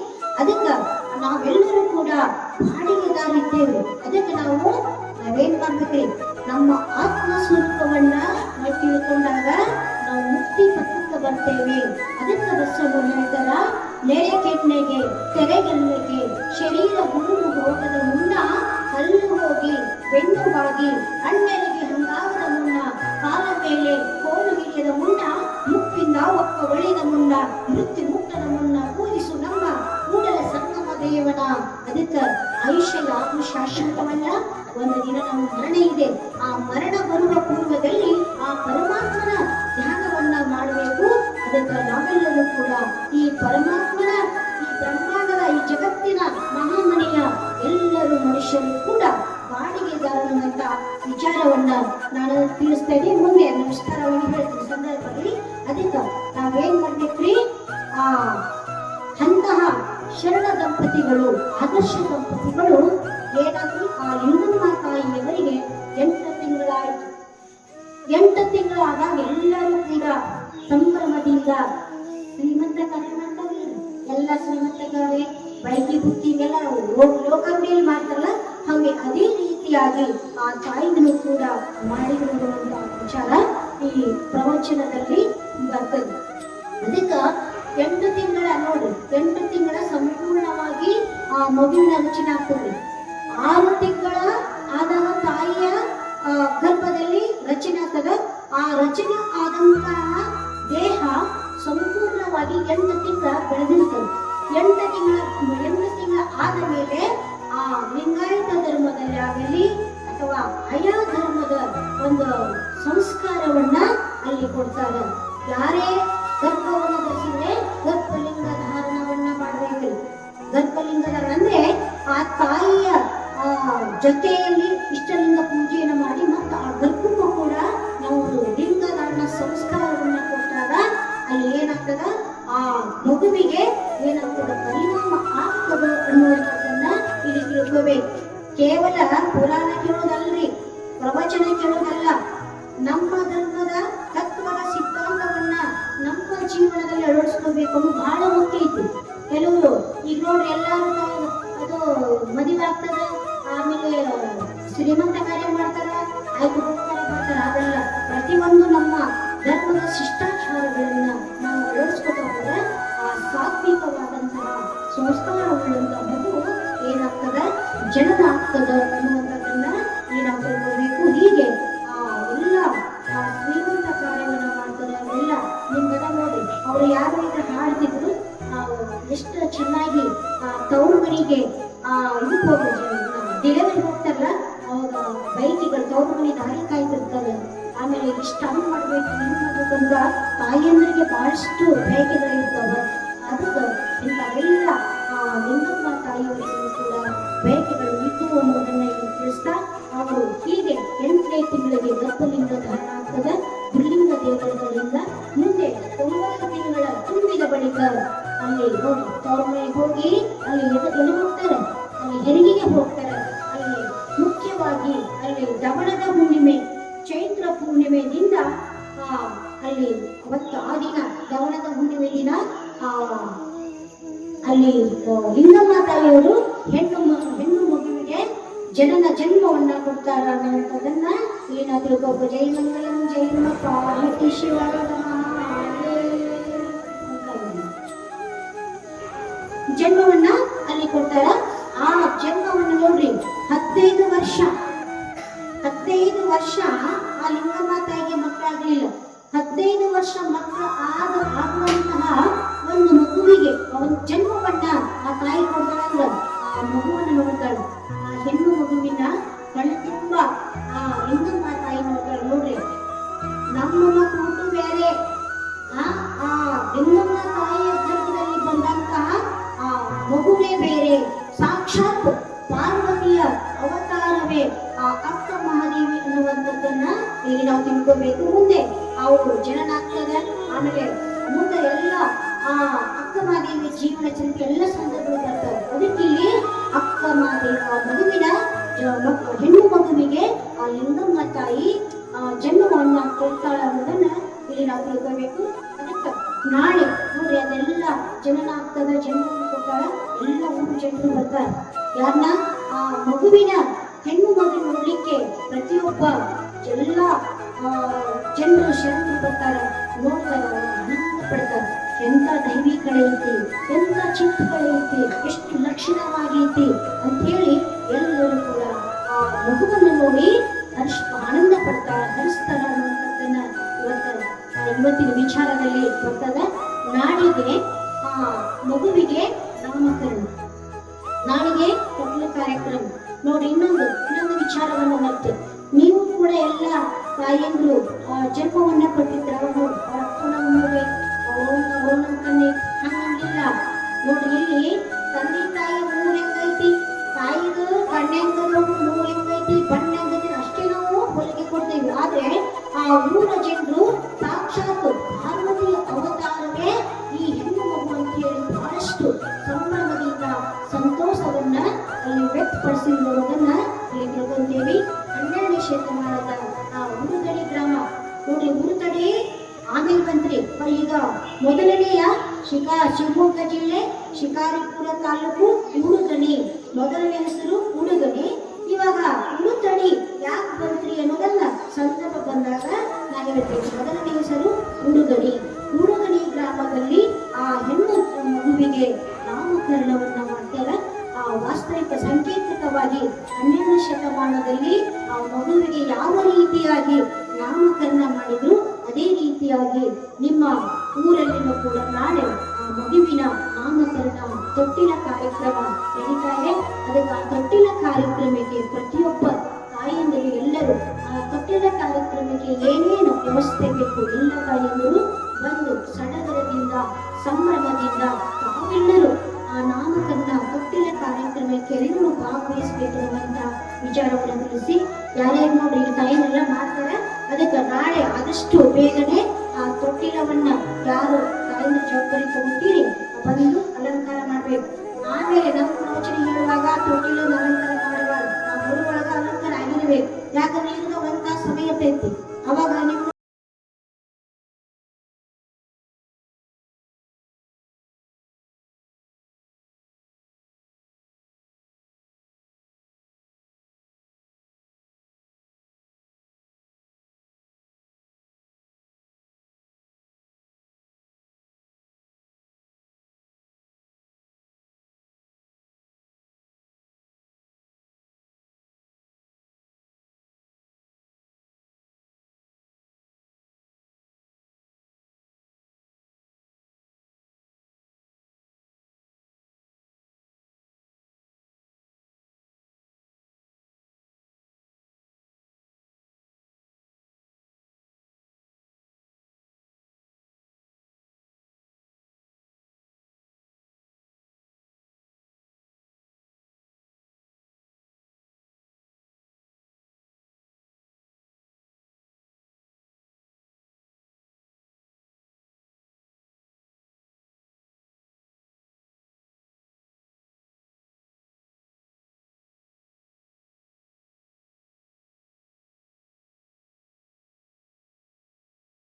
Speaker 3: ಅದಕ್ಕ ನಾವೆಲ್ಲರೂ ಕೂಡ ಬಾಡಿಗೆದಾರಿದ್ದೇವೆ. ಅದಕ್ಕೆ ನಾವೇನ್ ಮಾಡ್ಬೇಕ್ರಿ, ನಮ್ಮ ಆತ್ಮ ಸ್ವರೂಪವನ್ನ ನಾವು ತಿಳ್ಕೊಂಡಾಗ ನಾವು ಮುಕ್ತಿ ಪಥಕ್ಕೆ ಬರ್ತೇವೆ. ಅದಕ್ಕೆ ಬಸವ ಹೇಳ್ತಾರ, ನೆರೆ ಕೆನ್ನೆಗೆ ತೆರೆಗೆಲ್ಲೆಗೆ ಶರೀರ ಹುಡುಗು ಹೋಗದ ಮುನ್ನ ಕಲ್ಲು ಹೋಗಿ ಬೆನ್ನು ಬಾಗಿ ಅಣ್ಣನಿಗೆ ಹಂಗಾಗದ ಮುನ್ನ ಕಾಲ ಮೇಲೆ ಕೋಲು ಹಿಡಿಯದ ಮುನ್ನ ಮುಪ್ಪಿಂದ ಒಕ್ಕ ಒಳಿದ ಮುನ್ನ ಮೃತ್ಯು ಮುಟ್ಟದ ಮುನ್ನ ಪೂಜಿಸು ನಮ್ಮ ಕೂಡಲ ಸಂಗಮ ದೇವನ. ಅದಕ್ಕೆ ಆಯುಷ್ಯ ಯಾರು ಶಾಶ್ವತವಲ್ಲ. ಒಂದು ದಿನ ನಮ್ಮ ಮರಣ ಇದೆ. ಆ ಮರಣ ಬರುವ ಪೂರ್ವದಲ್ಲಿ ಆ ಪರಮಾತ್ಮನ ಧ್ಯಾನವನ್ನ ಮಾಡಬೇಕು. ಅದಕ್ಕೆ ನಾವೆಲ್ಲರೂ ಕೂಡ ಈ ಪರಮಾತ್ಮನ, ಈ ಬ್ರಹ್ಮಾಂಡದ, ಈ ಜಗತ್ತಿನ ಮಹಾಮನೆಯ ಎಲ್ಲರೂ ಮನುಷ್ಯರು ಕೂಡ ಬಾಡಿಗೆದಾರನಂತ ವಿಚಾರವನ್ನ ನಾನು ತಿಳಿಸ್ತೇನೆ. ಮುಂದೆ ವಿಸ್ತಾರವಾಗಿ ಹೇಳ್ತೀನಿ ಸಂದರ್ಭದಲ್ಲಿ. ಅದಕ್ಕೆ ನಾವೇನ್ ಮಾಡ್ಬೇಕ್ರಿ, ಅಂತಹ ಶರಣ ದಂಪತಿಗಳು, ಆದರ್ಶ ದಂಪತಿಗಳು ಏನಾದ್ರು ಆ ಲಿಂಗಮ್ಮ ತಾಯಿಯವರಿಗೆ 8 ತಿಂಗಳಾಯಿತು. 8 ತಿಂಗಳಾದಾಗ ಎಲ್ಲರೂ ಕೂಡ ಸಂಭ್ರಮದಿಂದ ಶ್ರೀಮಂತ ಕಾರ್ಯ ಮಾಡ್ತಾರೆ. ಎಲ್ಲ ಶ್ರೀಮಂತಗಳೇ ಬೈಕಿ ಬುತ್ತಿಗೆಲ್ಲ ಲೋಕವಿಯಲ್ಲಿ ಮಾಡ್ತಾರಲ್ಲ, ಹಾಗೆ ಅದೇ ರೀತಿಯಾಗಿ ಆ ತಾಯಿಗೂ ಕೂಡ ಮಾಡಿರುವಂತ ವಿಚಾರ ಈ ಪ್ರವಚನದಲ್ಲಿ ಬರ್ತದೆ. ಅದಕ್ಕ 8 ತಿಂಗಳ ನೋಡಿ, 8 ತಿಂಗಳ ಸಂಪೂರ್ಣವಾಗಿ ಆ ಮಗುವಿನ ರಚನೆ ಆಗ್ತದೆ. 6 ತಿಂಗಳ ಆದಾಗ ತಾಯಿಯ ಗರ್ಭದಲ್ಲಿ ರಚನೆ ಆಗ್ತದ. ಆ ರಚನೆ ಆದಂತಹ ದೇಹ ಸಂಪೂರ್ಣವಾಗಿ 8 ತಿಂಗಳ ಬೆಳೆದಿರ್ತದೆ. 8 ತಿಂಗಳ ಆದ ಮೇಲೆ ಆ ಲಿಂಗಾಯತ ಧರ್ಮದಲ್ಲಿ ಆಗಲಿ ಅಥವಾ ಆಯಾ ಧರ್ಮದ ಒಂದು ಸಂಸ್ಕಾರವನ್ನ ಅಲ್ಲಿ ಕೊಡ್ತಾರೆ. ಯಾರೇ ಗರ್ಭವನ್ನು ಧರಿಸಿದ್ರೆ ಗರ್ಭಲಿಂಗ ಧಾರಣವನ್ನ ಮಾಡಬೇಕು. ಗರ್ಭಲಿಂಗ ಧಾರಣ ಅಂದ್ರೆ ಆ ತಾಯಿಯ ಜೊತೆಯಲ್ಲಿ ಇಷ್ಟಲಿಂಗ ಪೂಜೆಯನ್ನು ಮಾಡಿ ಮತ್ತು ಆ ಗರ್ಭಕ್ಕೂ ಕೂಡ ನಾವು ಲಿಂಗ ಧಾರಣ ಸಂಸ್ಕಾರವನ್ನ ಕೊಟ್ಟಾಗ ಅಲ್ಲಿ ಏನಾಗ್ತದ, ಆ ಮಗುವಿಗೆ ಏನಾಗ್ತದ ಪರಿಣಾಮ ಆಗ್ತದ ಅನ್ನುವಂಥದ್ದನ್ನ ಇಲ್ಲಿ ತಿಳ್ಕೋಬೇಕು. ಕೇವಲ ಪುರಾಣ ಕೇಳೋದಲ್ರಿ, ಪ್ರವಚನ ಕೇಳೋದಲ್ಲ, ನಮ್ಮ ಧರ್ಮದ ತತ್ವದ ಸಿದ್ಧಾಂತವನ್ನ ನಮ್ಮ ಜೀವನದಲ್ಲಿ ಅಳವಡಿಸ್ಕೋಬೇಕು ಅನ್ನೋದು ಬಹಳ ಮುಖ್ಯ ಐತಿ. ಕೆಲವರು ಈಗ ನೋಡ್ರಿ ಎಲ್ಲರೂ ಅದು ಮದುವೆ ಆಗ್ತದ, ಆಮೇಲೆ ಶ್ರೀಮಂತ ಕಾರ್ಯ ಮಾಡ್ತಾರ, ಆಯ್ತು ಹೋಗ್ತಾರೆ ಬರ್ತಾರ. ಅದೆಲ್ಲ ಪ್ರತಿಯೊಂದು ನಮ್ಮ ಧರ್ಮದ ಶಿಷ್ಟಾಚಾರಗಳನ್ನ ನಾವು ಅಳವಡಿಸ್ಕೊತಾ ಹೋದ್ರೆ ಆ ಸಾತ್ವಿಕವಾದಂತಹ ಸಂಸ್ಕಾರವುಳ್ಳಂತ ಮಗು ಏನಾಗ್ತದ, ಜನನ ಆಗ್ತದ ಅನ್ನುವಂಥದ್ದನ್ನ ನಾವು ತಿಳ್ಕೋಬೇಕು. ಹೀಗೆ ಎಲ್ಲ ಶ್ರೀಮಂತ ಕಾರ್ಯವನ್ನ ಮಾಡ್ತಾರೆ. ಅವೆಲ್ಲ ನಿಮ್ಗೆಲ್ಲ ನೋಡಿ, ಅವ್ರು ಯಾರು ಇದ್ರೆ ಹಾಡ್ತಿದ್ರು, ಎಷ್ಟು ಚೆನ್ನಾಗಿ ತವ್ರ ಮನೆಗೆ ಇದಕ್ಕೆ ಹೋಗೋದು, ಡೆಲಿವರಿ ಹೋಗ್ತಾರಲ್ಲ, ಅವಾಗ ಬೈಕಿಗಳು ತವ್ರ ಮನೆ ದಾರಿ ಕಾಯ್ತಿರ್ತಾರೆ. ಆಮೇಲೆ ಇಷ್ಟ ಹಂಗ್ ಮಾಡ್ಬೇಕು ಹಿಂಗ್ ಮಾಡ್ಬೇಕಂತ ತಾಯಿಯಂದ್ರಿಗೆ ಬಹಳಷ್ಟು ಬಯಕೆಗಳಿರ್ತಾವ. ಅದಕ್ಕೆ ಇಂಥವೆಲ್ಲ ಲಿಂಗಮ್ಮ ತಾಯಿಯವರಿಗೂ ಕೂಡ ಬಯಕೆಗಳು ಇದ್ದು ಅನ್ನೋದನ್ನ ಇಲ್ಲಿ ತಿಳಿಸ್ತಾ ಅವರು ಹೀಗೆ 8ನೇ ತಿಂಗಳಿಗೆ ಗರ್ಭಲಿಂಗ ಧಾರಣ ಆಗ್ತದೆ. ಪುಲ್ಲಿಂಗ ದೇವರುಗಳಿಂದ ಮುಂದೆ 9 ತಿಂಗಳ ತುಂಬಿದ ಬಳಿಕ ಅಲ್ಲಿ ನೋಡಿ ತವ್ರ ಮನೆಗೆ ಹೋಗಿ ಅಲ್ಲಿ ಎಲ್ಲಿ ಹೋಗ್ತಾರೆ, ಅಲ್ಲಿ ಹೆರಿಗೆಗೆ ಹೋಗ್ತಾರೆ. ಅಲ್ಲಿ ಮುಖ್ಯವಾಗಿ ಅಲ್ಲಿ ದವಣದ ಹುಣ್ಣಿಮೆ, ಚೈತ್ರ ಪೂರ್ಣಿಮೆಯಿಂದ ಅಲ್ಲಿ ಅವತ್ತು ಆ ದಿನ ದವಣದ ಹುಣ್ಣಿಮೆ ದಿನ ಅಲ್ಲಿ ಲಿಂಗಮ್ಮ ತಾಯಿಯವರು ಹೆಣ್ಣು ಮಗುವಿಗೆ ಜನನ ಜನ್ಮವನ್ನ ಕೊಡ್ತಾರ ಅನ್ನೋದನ್ನ ಏನಾದ್ರೂ ಒಬ್ಬ ಜೈ ಮಂಗಲಂ ಜೈ ಪಾರ್ವತಿ ಶಿವರ ಜನ್ಮವನ್ನ ಅಲ್ಲಿ ಕೊಡ್ತಾರ. ಆ ಜನ್ಮವನ್ನ ನೋಡ್ರಿ 15 ವರ್ಷ ಆ ಲಿಂಗಮ್ಮ ತಾಯಿಗೆ ಮಕ್ಕಳಾಗ್ಲಿಲ್ಲ. 15 ವರ್ಷ ಮಕ್ಕಳು ಆಗುವಂತಹ ಒಂದು ಮಗುವಿಗೆ ಒಂದು ಜನ್ಮವನ್ನ ಆ ತಾಯಿ ಕೊಡ್ತಾಳಂದ್ರ ಆ ಮಗುವನ್ನು ನೋಡ್ತಾಳೆ. ಆ ಹೆಣ್ಣು ಮಗುವಿನ ಕಣ್ಣು ತುಂಬಾ ಆ ಲಿಂಗಮ್ಮ ತಾಯಿ ನೋಡ್ತಾಳೆ. ನೋಡ್ರಿ, ನಮ್ಮ ಕೂಟು ಬೇರೆ, ಆ ಲಿಂಗಮ್ಮ ತಾಯಿಯ ಗರ್ಭದಲ್ಲಿ ಬಂದಂತಹ ಆ ಮಗುವೇ ಬೇರೆ, ಸಾಕ್ಷಾತ್ ಪಾರ್ವತಿಯ ಅವತಾರವೇ ಆ ಅಕ್ಕ ಮಹಾದೇವಿ ಅನ್ನುವಂಥದ್ದನ್ನ ಈಗ ನಾವು ತಿಳ್ಕೋಬೇಕು. ಮುಂದೆ ಅವರು ಜನನ ಆಗ್ತದೆ, ಆಮೇಲೆ ಮುಂದೆ ಎಲ್ಲ ಆ ಅಕ್ಕ ಮಹಾದೇವಿ ಜೀವನ ಚರಿತ್ರೆ ಎಲ್ಲ ಸಂದರ್ಭಗಳು ಬರ್ತವೆ. ಅದಕ್ಕೆ ಇಲ್ಲಿ ಅಕ್ಕ ಮಹಾದೇವಿ ಆ ಮಗುವಿನ ಹೆಣ್ಣು ಮಗುವಿಗೆ ಆ ಲಿಂಗಮ್ಮ ತಾಯಿ ಜನ್ಮವನ್ನ ಕೊಡ್ತಾಳ ಅನ್ನೋದನ್ನ ಇಲ್ಲಿ ನಾವು ತಿಳ್ಕೋಬೇಕು. ಅದಕ್ಕೆ ನಾಳೆ ನೋಡ್ರಿ ಅದೆಲ್ಲ ಜನನ ಆಗ್ತದ, ಜನ್ಮವನ್ನು ಕೊಟ್ಟಾಳ, ಎಲ್ಲ ಊರು ಜನರು ಬರ್ತಾರೆ. ಯಾರನ್ನ ಆ ಮಗುವಿನ ಹೆಣ್ಣು ಮಗು ನೋಡ್ಲಿಕ್ಕೆ ಪ್ರತಿಯೊಬ್ಬ ಎಲ್ಲ ಜನರು ಶರಣರು ಬರ್ತಾರೆ, ನೋಡ್ತಾರೆ, ಆನಂದ ಪಡ್ತಾರೆ. ಎಂತ ದೈವಿಕಳೈತಿ, ಎಂತ ಚಿತ್ರಗಳೈತಿ, ಎಷ್ಟು ಲಕ್ಷಣವಾಗೈತಿ ಅಂತ ಹೇಳಿ ಎಲ್ಲರೂ ಕೂಡ ಆ ಮಗುವನ್ನು ನೋಡಿ ಆನಂದ ಪಡ್ತಾರೆ, ಹರಿಸ್ತಾರ ಅನ್ನುವಂಥದ್ದನ್ನ ಇವತ್ತಿನ ವಿಚಾರದಲ್ಲಿ ಬರ್ತದೆ. ನಾಳೆಗೆ ಆ ಮಗುವಿಗೆ ನಾಮಕರಣ, ನಾಳೆಗೆ ತೊಟ್ಲ ಕಾರ್ಯಕ್ರಮ. ನೋಡಿ ಇನ್ನೊಂದು ವಿಚಾರವನ್ನು ಮತ್ತೆ ನೀವು ಕೂಡ ಎಲ್ಲ ತಾಯಿಯಂದ್ರು ಜನ್ಮವನ್ನ ಕೊಟ್ಟಿದ್ರ ಹಂಗಿಲ್ಲ. ನೋಡ್ರಿ ಇಲ್ಲಿ ತಂದೆ ತಾಯಿ ಊರ್ ಹೆಂಗೈತಿ, ತಾಯಿದು ಕಣ್ಣೆ ಹೆಂಗದು, ಮೂರು ಹೆಂಗೈತಿ, ಬಣ್ಣ ಹೆಂಗೈತಿ ಅಷ್ಟೇ ನಾವು ಹೊಲಿಗೆ ಕೊಡ್ತೀವಿ. ಆದ್ರೆ ಆ ಊರ ಜನರು ಸಾಕ್ಷಾತ್ ಪಾರ್ವತಿಯ ಅವತಾರವೇ ಈ ಹೆಣ್ಣು ಮಗು ಅಂತ ಹೇಳಿ ಬಹಳಷ್ಟು ಸಂಭ್ರಮದಿಂದ ಸಂತೋಷವನ್ನ ಅಲ್ಲಿ ವ್ಯಕ್ತಪಡಿಸಿರುವುದನ್ನ ಇಲ್ಲಿ ತಿಳ್ಕೊಂತೇವೆ. 12ನೇ ಶತಮಾನದ ಆ ಉರುಗಡಿ ಗ್ರಾಮ ನೋಡಿ, ಉರುಗಡಿ ಆಮೇಲೆ ಬಂತ್ರಿ ಈಗ ಮೊದಲನೆಯ ಶಿವಮೊಗ್ಗ ಜಿಲ್ಲೆ ಶಿಕಾರಿಪುರ ತಾಲೂಕು ಉಡುಗಣಿ, ಮೊದಲನೇ ಹೆಸರು ಉಡುಗಣಿ. ಇವಾಗ ಉಡುತಡಿ ಯಾಕೆ ಬಂತ್ರಿ ಅನ್ನೋದನ್ನ ಸಂದರ್ಭ ಬಂದಾಗ ನಾ ಹೇಳ್ತೇವೆ. ಮೊದಲನೇ ಹೆಸರು ಉಡುಗಣಿ. ಉಡುಗಣಿ ಗ್ರಾಮದಲ್ಲಿ ಆ ಹೆಣ್ಣು ಮಗುವಿಗೆ ನಾಮಕರಣವನ್ನ ಮಾಡ್ತಾರೆ. ಆ ವಾಸ್ತವಿಕ ಸಂಕೇತಿಕವಾಗಿ 12ನೇ ಶತಮಾನದಲ್ಲಿ ಆ ಮಗುವಿಗೆ ಯಾವ ರೀತಿಯಾಗಿ ನಾಮಕರಣ ಮಾಡಿದ್ರು ಅದೇ ರೀತಿಯಾಗಿ ನಿಮ್ಮ ಊರಲ್ಲಿನೂ ಕೂಡ ನಾಳೆ ಆ ಮಗುವಿನ ನಾಮಕರಣ ತೊಟ್ಟಿಲ ಕಾರ್ಯಕ್ರಮ ನಡೀತಾ ಇದೆ. ಅದಕ್ಕೆ ಆ ತೊಟ್ಟಿಲ ಕಾರ್ಯಕ್ರಮಕ್ಕೆ ಪ್ರತಿಯೊಬ್ಬ ತಾಯಿಯಂದರು ಎಲ್ಲರೂ ಆ ತೊಟ್ಟಿಲ ಕಾರ್ಯಕ್ರಮಕ್ಕೆ ಏನೇನು ವ್ಯವಸ್ಥೆ ಬೇಕು ಎಲ್ಲ ತಾಯಿಯಂದರು ಬಂದು ಸಡಗರದಿಂದ ಸಂಭ್ರಮದಿಂದ ತಾವೆಲ್ಲರೂ ಆ ನಾಮಕರಣ ತೊಟ್ಟಿಲ ಕಾರ್ಯಕ್ರಮಕ್ಕೆ ಎಲ್ಲರೂ ಭಾಗವಹಿಸಬೇಕಿರುವಂತ ವಿಚಾರವನ್ನು ತಿಳಿಸಿ ಯಾರ್ಯಾರು ನೋಡ್ರಿ ಈ ತಾಯಿನೆಲ್ಲ ಮಾಡ್ತಾರೆ. ಅದಕ್ಕೆ ನಾಳೆ ಆದಷ್ಟು ಬೇಗನೆ ಆ ತೊಟ್ಟಿಲವನ್ನ ಯಾರು ತಾಯಿನ ಜವಾಬ್ದಾರಿ ತಗೊಳ್ತೀರಿ ಬಂದು ಅಲಂಕಾರ ಮಾಡ್ಬೇಕು. ಆಮೇಲೆ ನಮ್ಮ ಪ್ರವಚನ ಹೇಳುವಾಗ ತೊಟ್ಟಿಲನ್ನು ಅಲಂಕಾರ ಮಾಡಬಾರ್ದು, ಆ ಬರುವಾಗ ಅಲಂಕಾರ ಆಗಿರ್ಬೇಕು. ಯಾಕಂದ್ರೆ ಈಗ 1 ತಾಸು ಸಮಯ ಇರ್ತೈತಿ, ಅವಾಗ